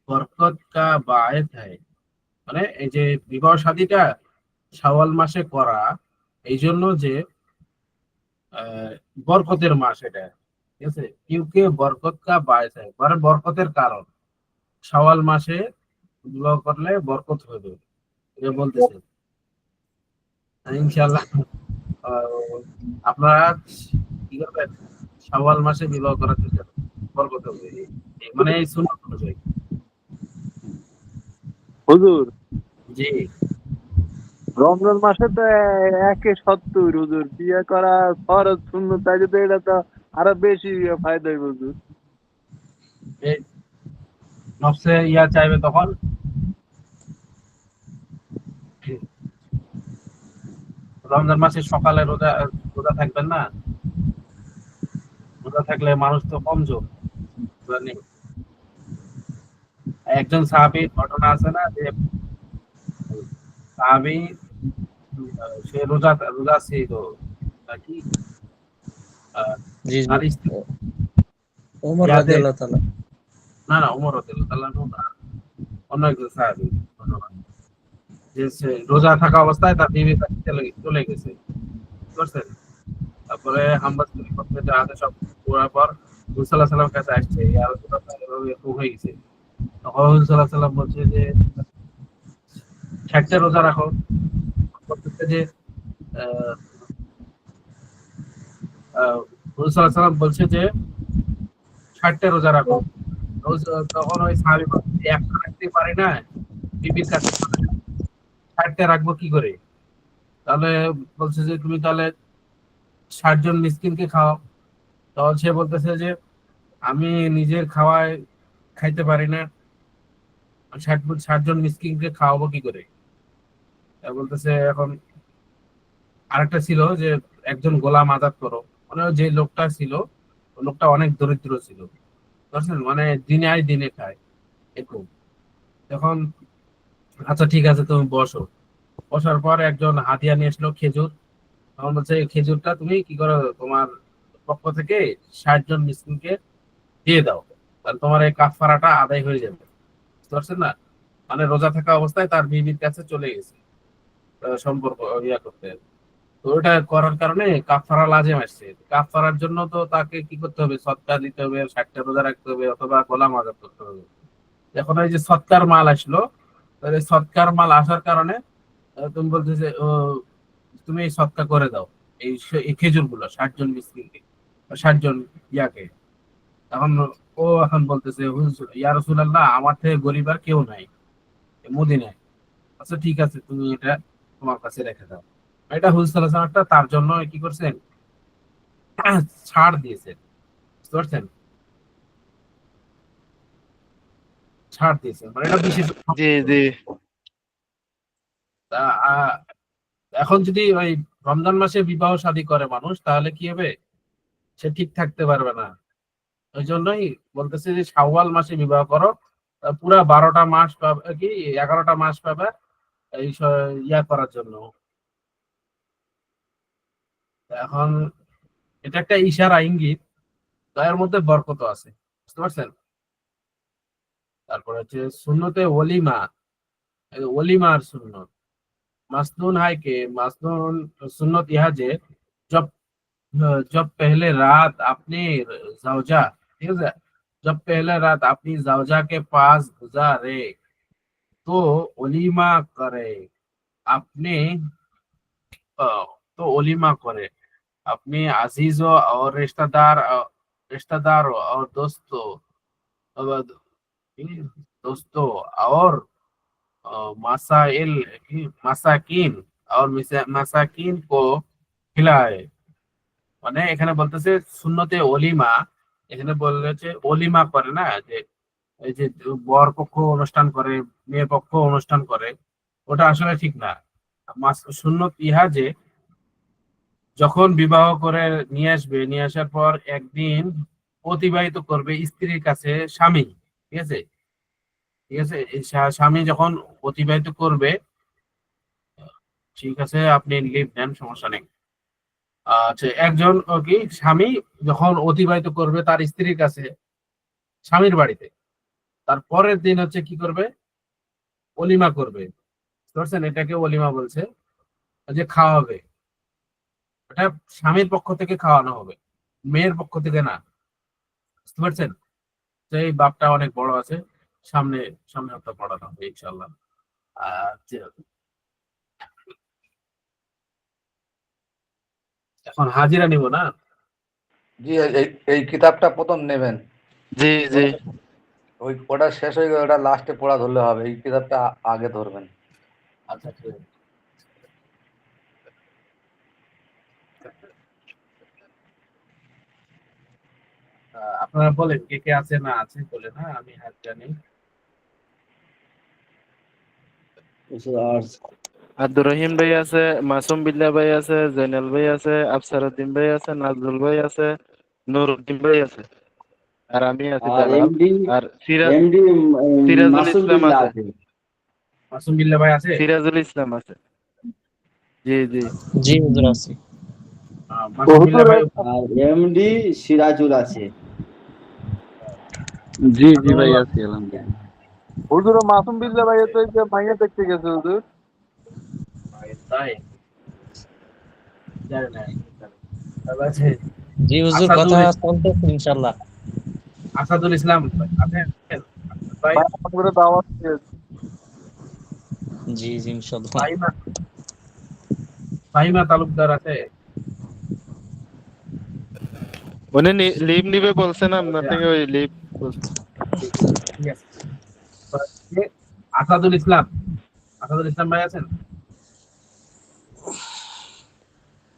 बरकत का बायत है। মানে এই যে বিবাহ শাদীটা শাওয়াল মাসে করা, এই জন্য যে আহ, বরকতের মাস এটা, ঠিক আছে, কিউকে বরকত কা বায়স হয়, মানে বরকতের কারণ, শাওয়াল মাসে বিবাহ করলে বরকত হবে, এটা বলতেছে। ইনশাআল্লাহ আপনারা কি করবেন, শাওয়াল মাসে বিবাহ করার চেষ্টা করবেন, বরকত হবে, মানে এই সুন্নাত অনুযায়ী। হুজুর, জি, রমজান মাসে তো 1/70 হুজুর, বিয়ে করা ফরজ সুন্নত, তাই যদি এটা তো আরো বেশি ফায়দা হইব হুজুর। এই নফসে ইয়া চাইবে তখন, রমজান মাসে সকালে রোজা রোজা থাকবেন না, রোজা থাকলে মানুষ তো কমজোর, রোজা নেই। একজন সাহাবীর ঘটনা আছে না যে সাহাবী সে রোজা রোজা ছিল নাকি, জি জি। তার স্ত্রী ওমর ইয়াদে, রাদিয়াল্লাহু তাআলা। না না ওমর রাদিয়াল্লাহু তাআলা আনহু না, অন্য একজন সাহাবী ঘটনা, যে সে রোজা থাকা অবস্থায় তার বিবি তাকে চলে গেছে, বুঝতে পারছেন? তারপরে হামবাস করতে জাহাজে সব ঘোরার পর রাসূল সাল্লাল্লাহু আলাইহি ওয়াসাল্লামের কাছে আসছে, ইয়া রাসূলুল্লাহ এভাবে এরকম হয়ে গেছে। তখন রাসূল সাল্লাল্লাহু আলাইহি ওয়াসাল্লাম বলছে যে 60টা রোজা রাখো, বলতেছে যে আহ, রাসূল সাল্লাল্লাহু আলাইহি ওয়াসাল্লাম বলছে যে 60টা রোজা রাখো। তখন ওই সাহাবী বলছে যে একটা রাখতে পারি না, বিবির কাছে 60টা রাখবো কি করে? তাহলে বলছে যে তুমি তাহলে 60 জন মিসকিনকে খাও। তখন সে বলতেছে যে আমি নিজের খাওয়ায় খাইতে পারি না, 60 জন মিসকিনকে খাওয়াবো কি করে? তা বলতেছে এখন আরেকটা ছিল যে একজন গোলাম আজাদ করো, মানে যে লোকটা ছিল ওই লোকটা অনেক দরিদ্র ছিল, বুঝছেন, মানে দিনে আয় দিনে খায় এরকম। তখন আচ্ছা ঠিক আছে তুমি বসো, বসার পর একজন হাতিয়া নিয়ে আসলো খেজুর, তখন বলছে এই খেজুরটা তুমি কি করো, তোমার পক্ষ থেকে 60 জন মিসকিনকে দিয়ে দাও, তাহলে তোমার এই কাফারাটা আদায় হয়ে যাবে, বুঝতে পারছেন না? মানে রোজা থাকা অবস্থায় তার বিবির কাছে চলে গেছে সম্পর্ক ইয়া করতে, তো ওটা করার কারণে কাফারা লাজেম আসছে। কাফারার জন্য তো তাকে কি করতে হবে, সদকা দিতে হবে, 60টা রোজা রাখতে হবে, অথবা গোলাম আজাদ করতে হবে। এখন এই যে সৎকার মাল আসলো, তাহলে সৎকার মাল আসার কারণে তুমি বলতেছে ও তুমি এই সৎকা করে দাও এই খেজুর গুলো 60 জন মিসকিনকে, 60 জন ইয়াকে। এখন এখন বলতেছে হুজুর ইয়া রাসূলুল্লাহ আমার থেকে গরিব আর কেউ নাই মদিনায়। আচ্ছা ঠিক আছে তুমি এটা তোমার কাছে রেখে দাও। এটা হুজুর সাল্লাল্লাহু আলাইহি ওয়াসাল্লাম তার জন্য কি করছেন, ছাড় দিয়েছেন, বুঝতে পারছেন? ছাড় দিয়েছেন মানে এটা বিশেষ। জি জি তা- আ- এখন যদি ওই রমজান মাসে বিবাহ শাদী করে মানুষ তাহলে কি হবে, সে ঠিক থাকতে পারবে না। ওই জন্যই বলতেছে যে শাওয়াল মাসে বিবাহ করো, পুরা 12টা মাস পাবে কি 11টা মাস পাবে এই ইয়া করার জন্য। এখন এটা একটা ইশারা ইঙ্গিত, তো এর মধ্যে বরকত আছে, বুঝতে পারছেন? তারপরে হচ্ছে সুন্নতে ওলিমা, এই ওলিমার সুন্নত মাসনুন है कि मासनून सुन्नत यह जे जब जब पहले रात अपनी जौजा, ठीक है, जब पहले रात अपनी जौजा के पास गुजारे तो वलीमा करे अपने तो वलीमा करे अपने अजीजों और रिश्तेदारों और दोस्तों और मसाइल মাসাকিন और মাসাকিন को खिलाए। মানে এখানে বলতেছে সুন্নতে ওলিমা, এখানে বলেছে ওলিমা করে না, যে এই যে বর পক্ষ অনুষ্ঠান করে মেয়ে পক্ষ অনুষ্ঠান করে, ওটা আসলে ঠিক না। সুন্নত ইহা যে যখন বিবাহ করে নিয়ে আসবে, নিয়ে আসার পর একদিন অতিবাহিত করবে স্ত্রীর কাছে স্বামী, ঠিক আছে, ঠিক আছে, এই স্বামী যখন অতিবাহিত করবে, ঠিক আছে আপনি লিভ নেন সমস্যা নেই। আচ্ছা একজন কি স্বামী যখন অতিবাহিত করবে তার স্ত্রীর কাছে স্বামীর বাড়িতে, তার পরের দিন হচ্ছে কি করবে, অলিমা করবে, বুঝতে পারছেন? এটাকে অলিমা বলছে, যে খাওয়াবে, এটা স্বামীর পক্ষ থেকে খাওয়ানো হবে, মেয়ের পক্ষ থেকে না, বুঝতে পারছেন? তো এই বাপটা অনেক বড় আছে, সামনে সামনে হপ্তাহ পড়ানো হবে ইনশাল্লাহ। আচ্ছা, এখন হাজিরা নিব না। জি এই কিতাবটা প্রথম নেবেন, জি জি ওটা শেষ হয়ে গেলে ওটা লাস্টে পড়া ধরলে হবে, এই কিতাবটা আগে ধরবেন। আচ্ছা ঠিক আছে। আপনারা বলেন কে কে আছে না আছে বলে না, আমি হাত জানি। আব্দুর রহিম ভাই আছে, মাসুম বিল্লাহ ভাই আছে, জয়নাল ভাই আছে, আফসারউদ্দিন ভাই আছে, নাজরুল ভাই আছে, নুরউদ্দিন ভাই আছে, আর আমি আছি আর দালাল। এমডি আর এমডি সিরাজুল মাসুম ইসলাম বিল্লাহ আছে, আছে। মাসুম বিল্লাহ ভাই আছে। সিরাজুল ইসলাম আছে। জি জি জি হুজুর আছি। মাসুম বিল্লাহ ভাই। আর এমডি সিরাজুল আছে। জি জি ভাই আছি আলহামদুলিল্লাহ। হুজুর মাসুম বিল্লাহ ভাই তো এই যে মাইয়া দেখতে গেছে হুজুর। তাই জানি না। তারপর আছে জি হুজুর কথা চলতেছে ইনশাআল্লাহ। আসাদুল ইসলাম আছেন ভাই। ভাই আমাদের দাওয়াত দিয়েছে। জি জি ইনশাআল্লাহ। ফাহিমা ফাহিমা তালুকদার আছে। উনি লিভ নিবে বলছেন আপনার থেকে, ওই লিভ ঠিক আছে। আসাদুল ইসলাম, আসাদুল ইসলাম ভাই আছেন?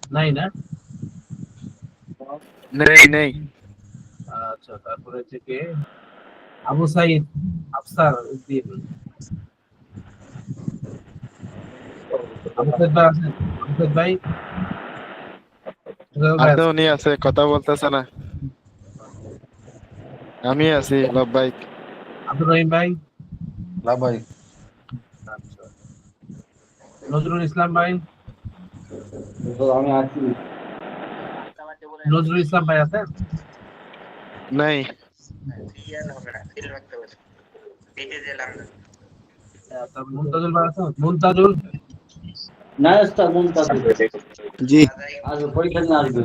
নাই না। নেই নেই। আচ্ছা তারপরে থেকে আবু সাইদ আফসার উদ্দিন, আবু সাইদ ভাই আছেন? আবু সাইদ ভাই আছে, উনি আছে, কথা বলতেছে না। আমি আছি লব্বাইক। আব্দুর রহিম ভাই, না ভাই আচ্ছা নজরুল ইসলাম ভাই, আমি আছি। নজরুল ইসলাম ভাই আছেন? নাই। তারপর মুনতাজুল ভাই আছেন? মুনতাজুল না ওস্তাদ মুনতাসির জি আজ পরীক্ষা নিয়ে আসবে।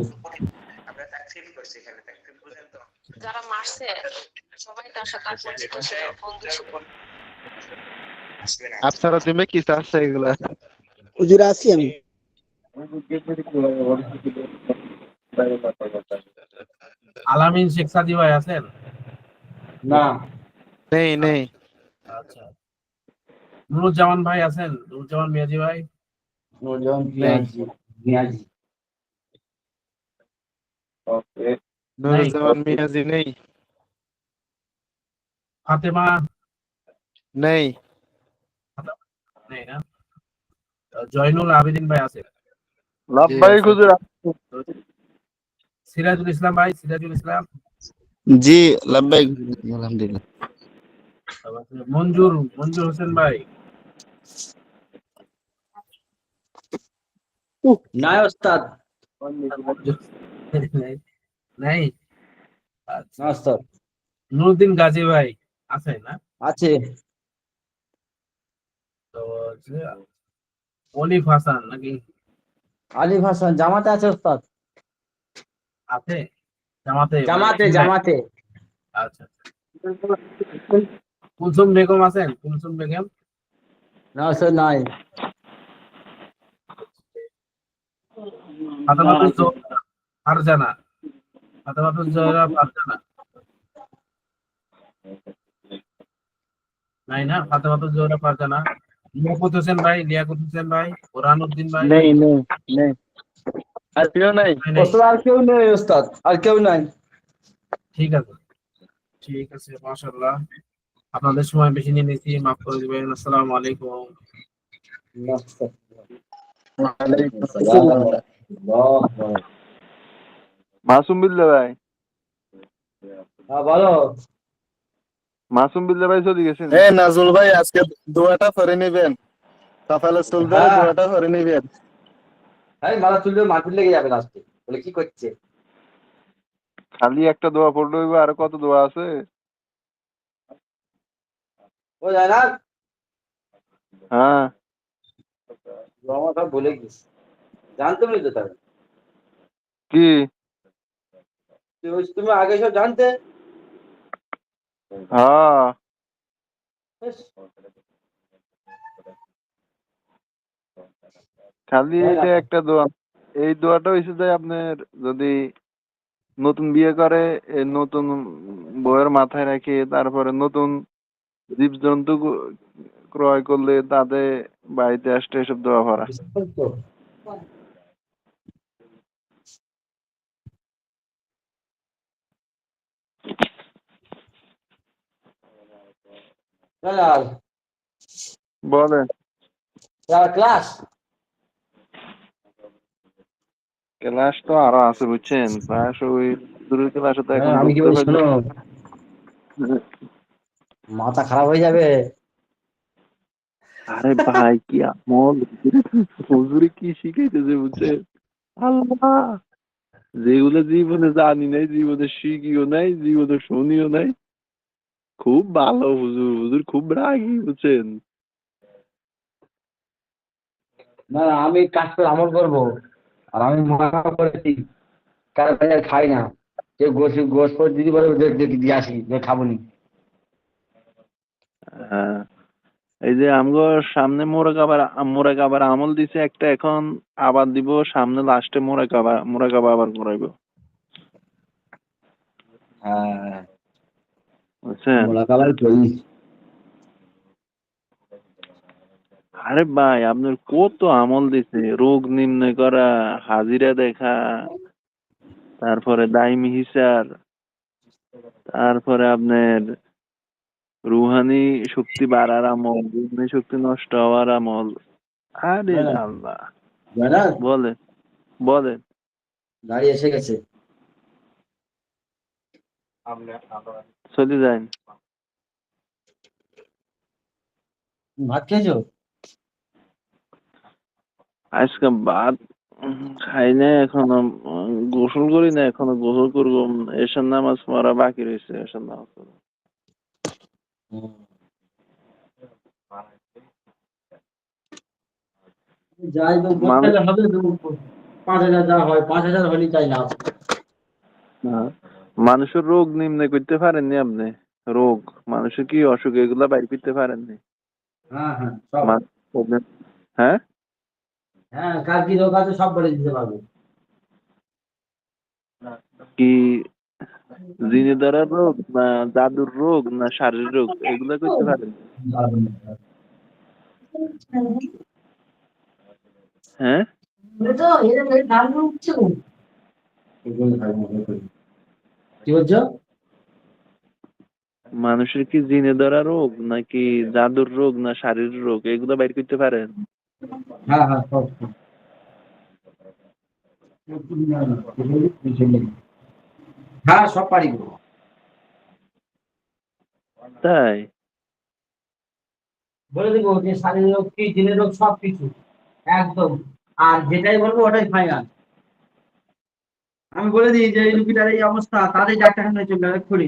যারা মারছে সবাই তার সাথে পরিচিত ছিল, বন্ধু ছিল। আপনারা তুমি কি চাচ্ছে এগুলা? হুজুর আছি আমি। আলামিন শেখ সাদি ভাই আছেন? না, নেই নেই। আচ্ছা, নুরুজ্জামান ভাই আছেন? নুরুজ্জামান মিয়াজি ভাই? নূরজাহান নেই। মিয়াজি। নুরুজ্জামান মিয়াজি নেই। ফাতেমা? নেই। নেই না? জয়নুল আবেদিন ভাই আছে? লাব্বাইক হুজুর। সিরাজুল ইসলাম ভাই? সিরাজুল ইসলাম? জি লাব্বাইক আলহামদুলিল্লাহ। মঞ্জুর মঞ্জুর হোসেন ভাই? নাই ওস্তাদ। নাই? নাই? না আচ্ছা, ওস্তাদ। নুরুদ্দিন গাজী ভাই আছে না? আছে। তো হচ্ছে অলিফ হাসান নাকি আলিফ হাসান জামাতে আছে ওস্তাদ। আছে? জামাতে মানে জামাতে চিল্লায়? জামাতে। আচ্ছা, কুলসুম বেগম আছেন? কুলসুম বেগম? না ওস্তাদ নাই। ফাতেমাতুজ জোহরা ফারজানা? ফাতেমাতুজ জোহরা ফারজানা? নাই না? ফাতেমাতুজ জোহরা ফারজানা? লিয়াকত হোসেন ভাই? লিয়াকত হোসেন ভাই? বোরহানউদ্দিন ভাই? নেই নেই নেই। আর কেউ নাই? নাই? ওস্তাদ আর কেউ নেই ওস্তাদ, আর কেউ নাই। ঠিক আছে, ঠিক আছে, মাশাআল্লাহ। আপনাদের সময় বেশি নিয়ে নিয়েছি, মাফ করে দিবেন। আসসালামু আলাইকুম। ওয়ালাইকুম আসসালাম। মাসুম বিল্লা ভাই, হ্যাঁ বলো। মাসুম বিল্লা ভাই চলে গেছেন। নাজুল ভাই আজকে দোয়াটা করে নেবেন, সকালে সুলতানের হ্যাঁ দোয়াটা করে নেবেন। এই মালা তুলবে, মারপিট লেগে যাবে লাস্টে। বলে কি করছে? খালি একটা দোয়া পড়লে হইবো, আরো কত দোয়া আছে। ও যায় না, হ্যাঁ আমার সব বলে গেছি, জানতে বলি তো তাহলে। কি? তুমি আগে সব জানতে। হ্যাঁ বেশ, খালি তাই না? এইটা একটা দোয়া। এই দোয়াটা হয়েছে যে আপনার যদি নতুন বিয়ে করে, নতুন বউয়ের মাথায় রেখে তারপরে নতুন জীবজন্তু ক্রয় করলে তাদের বাড়িতে আসতে এসব দোয়া ভরা। বুঝতে তো? আর বলেন। ক্লাস ক্লাস তো আরো আছে বুঝছেন, ক্লাস ওই দূরের ক্লাসে তো এখন আমি কি ঢুকতে বলি পারবে। শোনো, মাথা খারাপ হয়ে যাবে। আরে ভাই কি আমল, হুজুরে কি শিখাইতেছে বুঝছেন, আল্লাহ, যেগুলো জীবনে জানি নাই, জীবনে শিখিও নাই, জীবনে শুনিও নাই। খুব ভালো হুজুর, হুজুর খুব রাগী বুঝছেন। না না, আমি কাজ করে আমল করবো। আর আমি মনে করেছি কারণ আমি আর খাই না। কেউ গোস গোস করে দিদি বলে দিয়ে আসি, যে খাবো নি। হ্যাঁ, এই যে আমগো সামনে মোরাকাবার আমল দিছে একটা, এখন আবার দিব সামনে লাস্টে মোরাকাবা আবার করাইবো হ্যাঁ বুঝছেন। মোলাকাবার করি। আরে ভাই আপনার কত আমল দিছে, রোগ নির্ণয় করা, হাজিরা দেখা, তারপরে দাইমি হিসার, তারপরে আপনার রুহানি শক্তি বাড়ার আমল, রুহানি শক্তি নষ্ট হওয়ার আমল। আরে আল্লাহ, জানা, বলেন বলেন। গাড়ি এসে গেছে। চলে যান। ভাত খেয়েছো? আজকে ভাত খাই না এখনো, গোসল করি না এখনো, গোসল করবো। এসার নামাজ পড়া বাকি রয়েছে, এসার নামাজ পড়বো। যাই তো বলতে মানুষ হবে তো, 5,000 যা হয় 5,000 হলেই তাই না। মানুষের রোগ নির্ণয় করতে পারেননি আপনি, রোগ মানুষের কি অসুখ এগুলা বাইর করতে পারেননি। হ্যাঁ হ্যাঁ সব। হ্যাঁ হ্যাঁ কার কি রোগ আছে সব বলে দিতে পারবো। কি জিনে ধরা রোগ না জাদুর রোগ না শারীরিক রোগ এগুলা করতে পারেন? হ্যাঁ, কি বলছো? মানুষের কি জিনে ধরা রোগ নাকি জাদুর রোগ না শারীরিক রোগ এগুলা বাইর করতে পারেন? হ্যাঁ হ্যাঁ সব সব। হ্যাঁ সব পারি গো। তাই? বলে দেবো যে শারীরিক রোগ কি জিনের রোগ সব কিছু একদম। আর যেটাই বলবো ওটাই ফাইনাল। আমি বলে দিই যে এই রুগীটার এই অবস্থা তাদের ডাক্তারখানায় চলে যাবে এক্ষুনি।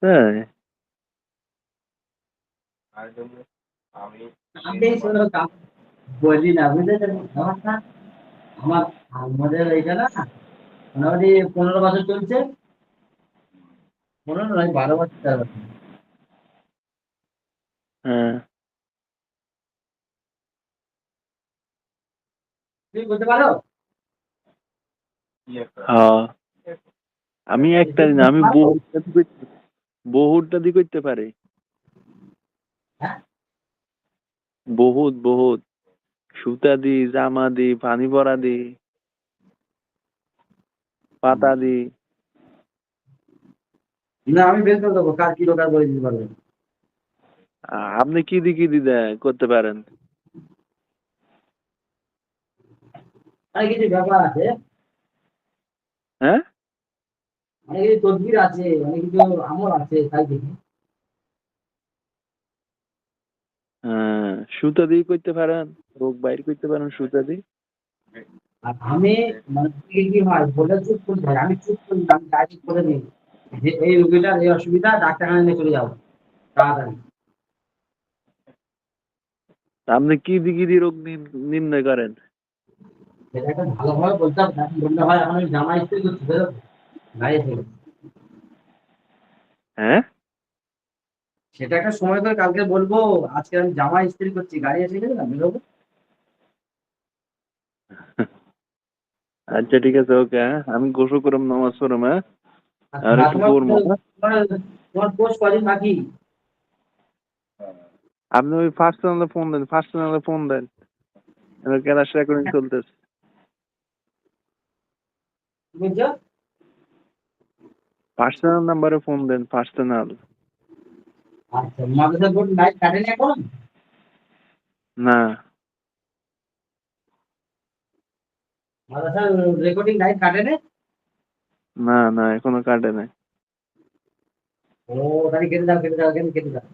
তাই? আমি শোনো বলি না বুঝলেন ব্যাপারটা। আমার আমাদের এইটা না মোটামুটি 15 বছর চলছে। 15 নয় 12 বছর 13 বছর। হ্যাঁ। তুমি বলতে পারো? হ্যাঁ, আমি একটা দিন আমি বহুতটা দি করতে পারি। হ্যাঁ? বহুত বহুত সুতা দি, জামা দি, পানি ভরা দি, পাতা দি। না আমি বের করে দেবো কার কি দরকার বলে দিতে পারবেন। আপনি কি দি করতে পারেন? অনেক কিছু ব্যাপার আছে, হ্যাঁ? অনেক কিছু তদবির আছে, অনেক কিছু আমল আছে তাই দেখি। হ্যাঁ, সুতা দিয়ে করতে পারেন, রোগ বাইর করতে পারেন সুতা দিয়ে। আর আমি মানে কি হয় বলে চুপ করতে হয়, আমি চুপ করি না, আমি ডাইরেক্ট করে নিই যে এই রোগীটার এই অসুবিধা ডাক্তারখানা নিয়ে চলে যাবো তাড়াতাড়ি। আপনি কি দিয়ে রোগ নির্ণয় করেন? সেটা একটা ভালোভাবে বলতে হবে না, বললে হয় এখন আমি জামা ইস্ত্রি করছি বেরোবো গাড়ি থেকে। হ্যাঁ? সেটা একটা সময় করে কালকে বলবো, আজকে আমি জামা ইস্ত্রি করছি গাড়ি এসে গেছে না বেরোবো। আচ্ছা ঠিক আছে, ওকে। হ্যাঁ, আমি গোসল করলাম, নামাজ পড়লাম। হ্যাঁ, আর আচ্ছা একটু তোমার পড়বো। হ্যাঁ? তোমার তোমার কোর্স কদিন বাকি? আপনি ওই ফার্স্ট চ্যানেলে ফোন দেন, ক্লাস রেকর্ডিং চলতেছে। কি বলছো? পার্সোনাল নাম্বারে ফোন দেন, পার্সোনাল। আচ্ছা মাদ্রাসা বোর্ড লাইট কাটেনি এখন? না, মাদ্রাসার রেকর্ডিং লাইট কাটেনি? না, না, এখনো কাটে নাই। ও তাহলে কেটে দাও কেটে দাও কেটে দাও।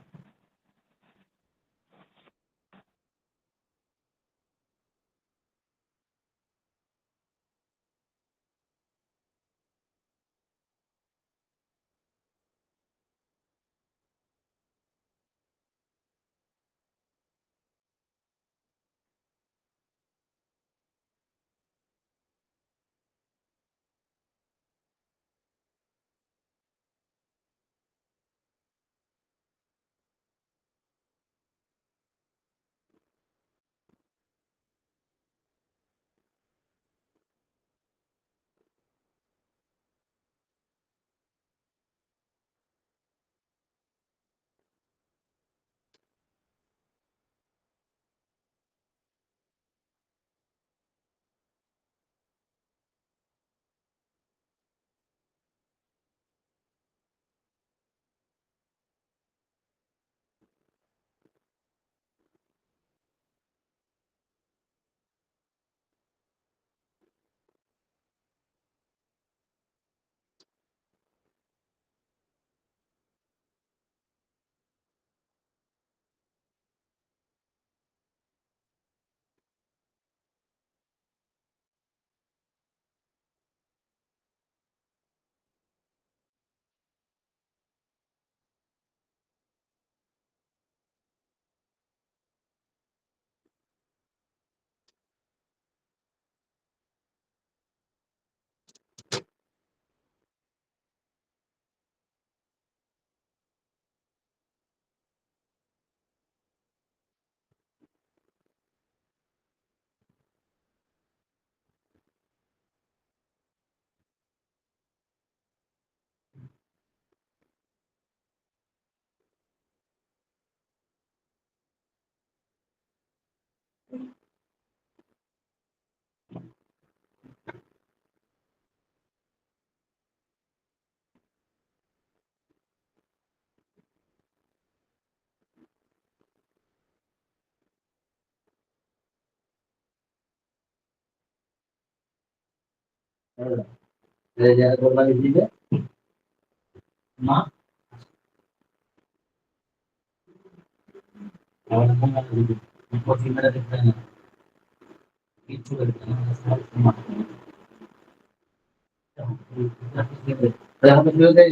এই যে কোরবানি দিবে মা আমার মনে দিবে কোচিং করে দেখতে না কিছু করতে না মা এখন তো দে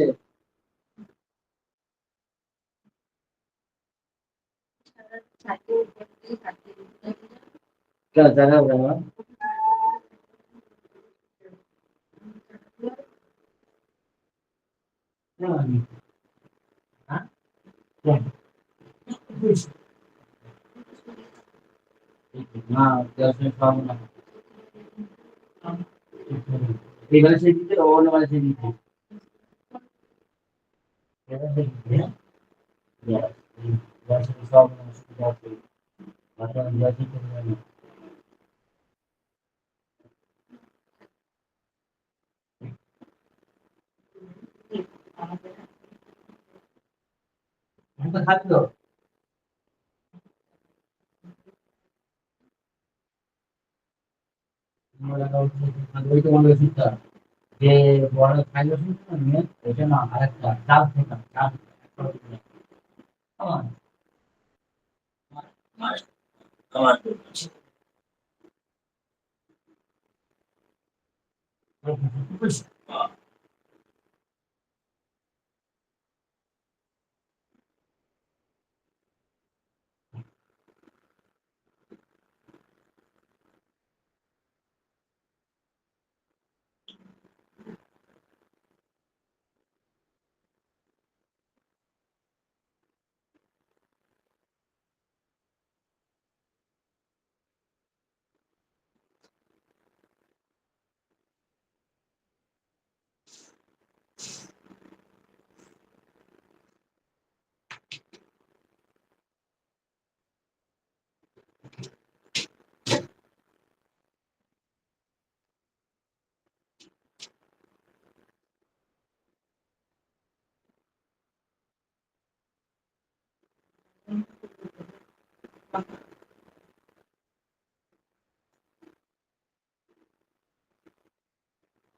क्या जाना होगा हाँ कैसे काम ना ये वाले से दीजिए और वाले से दीजिए कैसे दीजिए यस वैसे काम ना सुविधा से मतलब वैसे करना हम तो खाते हो हमारा वही तो हमारे सीखता যে বড় খাইলো শুনছো না এটা না আরেকটা চাপ থেকে চাপ আমার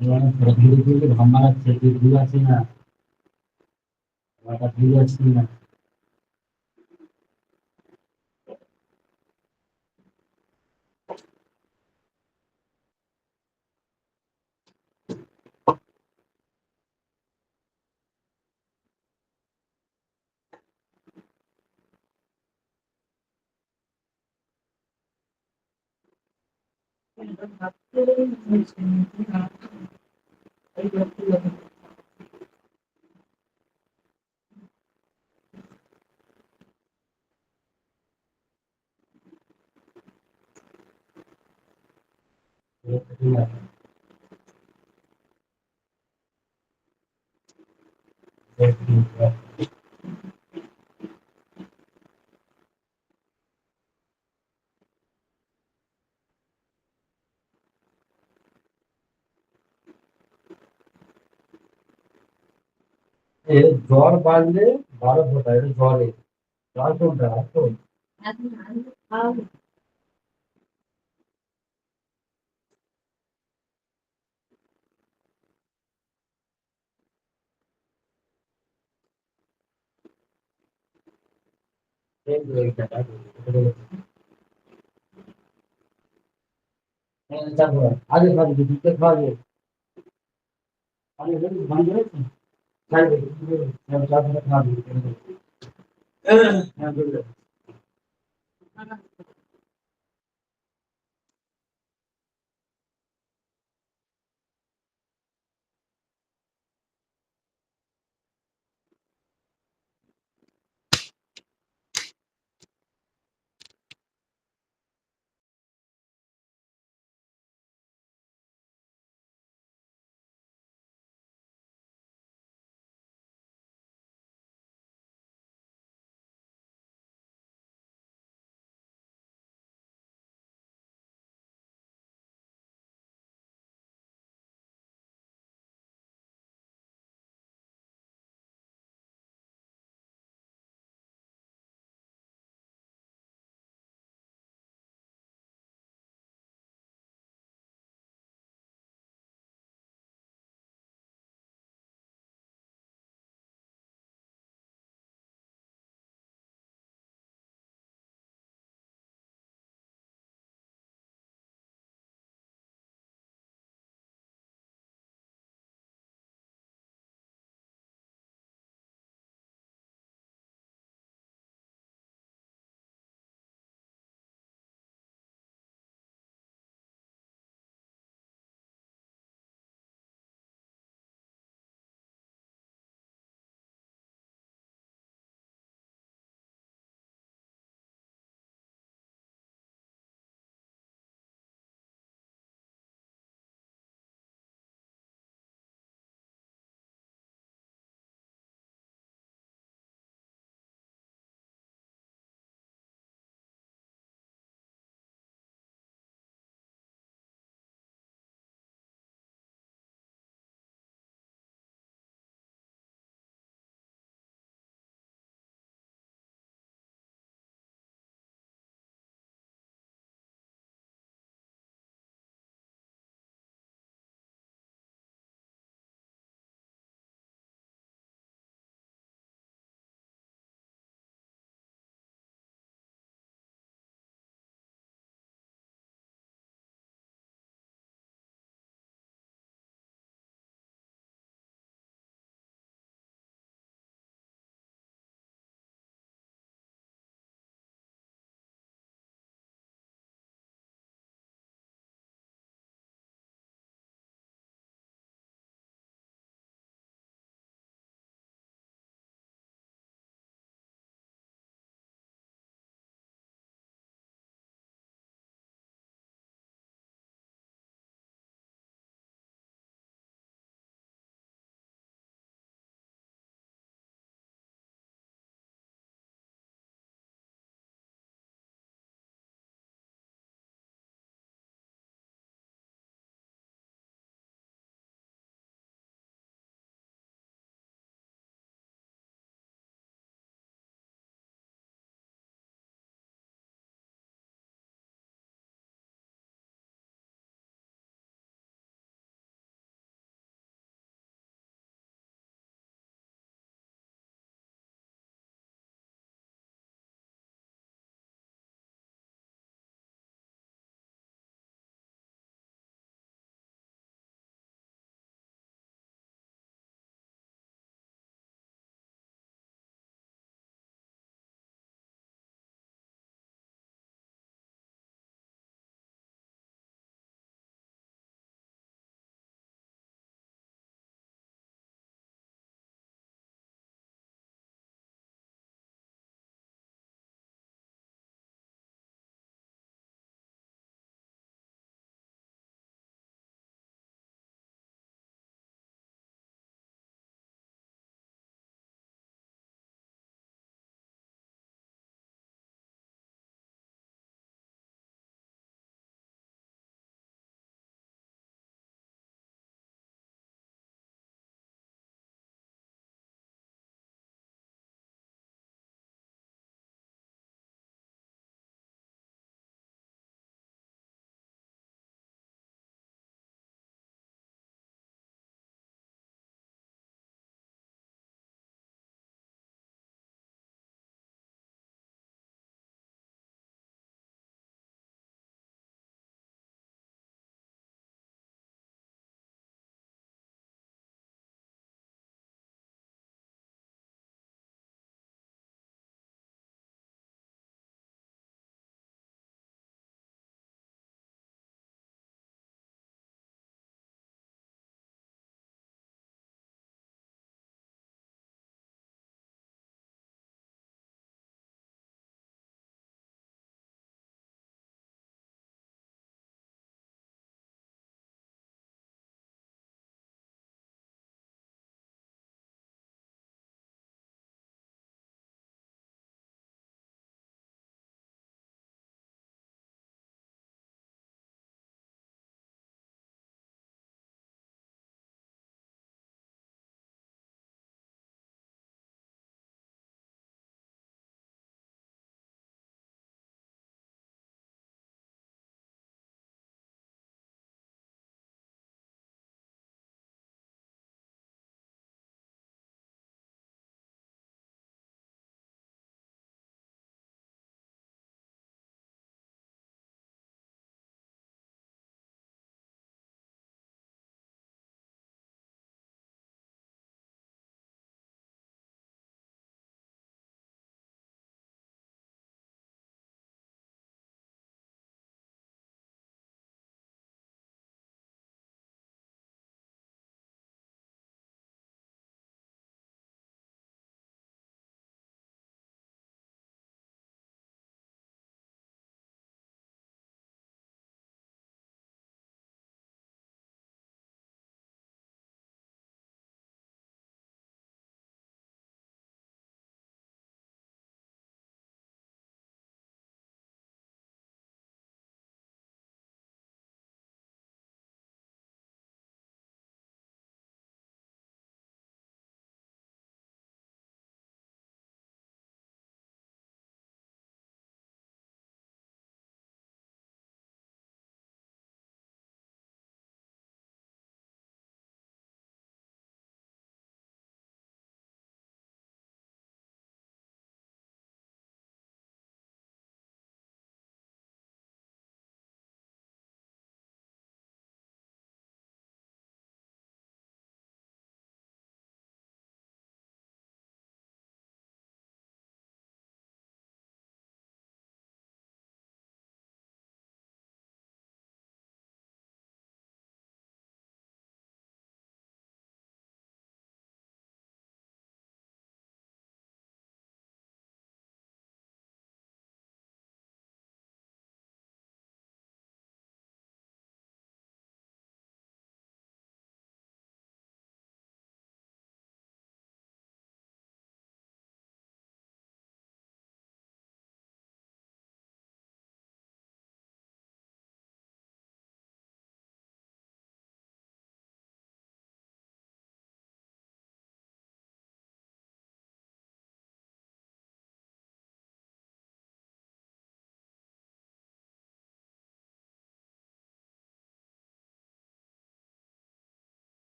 আমার ধীরে ধীরে ভাঙা ছেড়ে দিয়ে আছে না ওটা দিয়ে আছে না জ্বর বাড়লে 12 ফোঁটা এটা জ্বরে জ্বর কোনটা আসল আগে খাবি দুধটা খাওয়াবে আগে ভালো হয়েছে খাইবে খাওয়াবে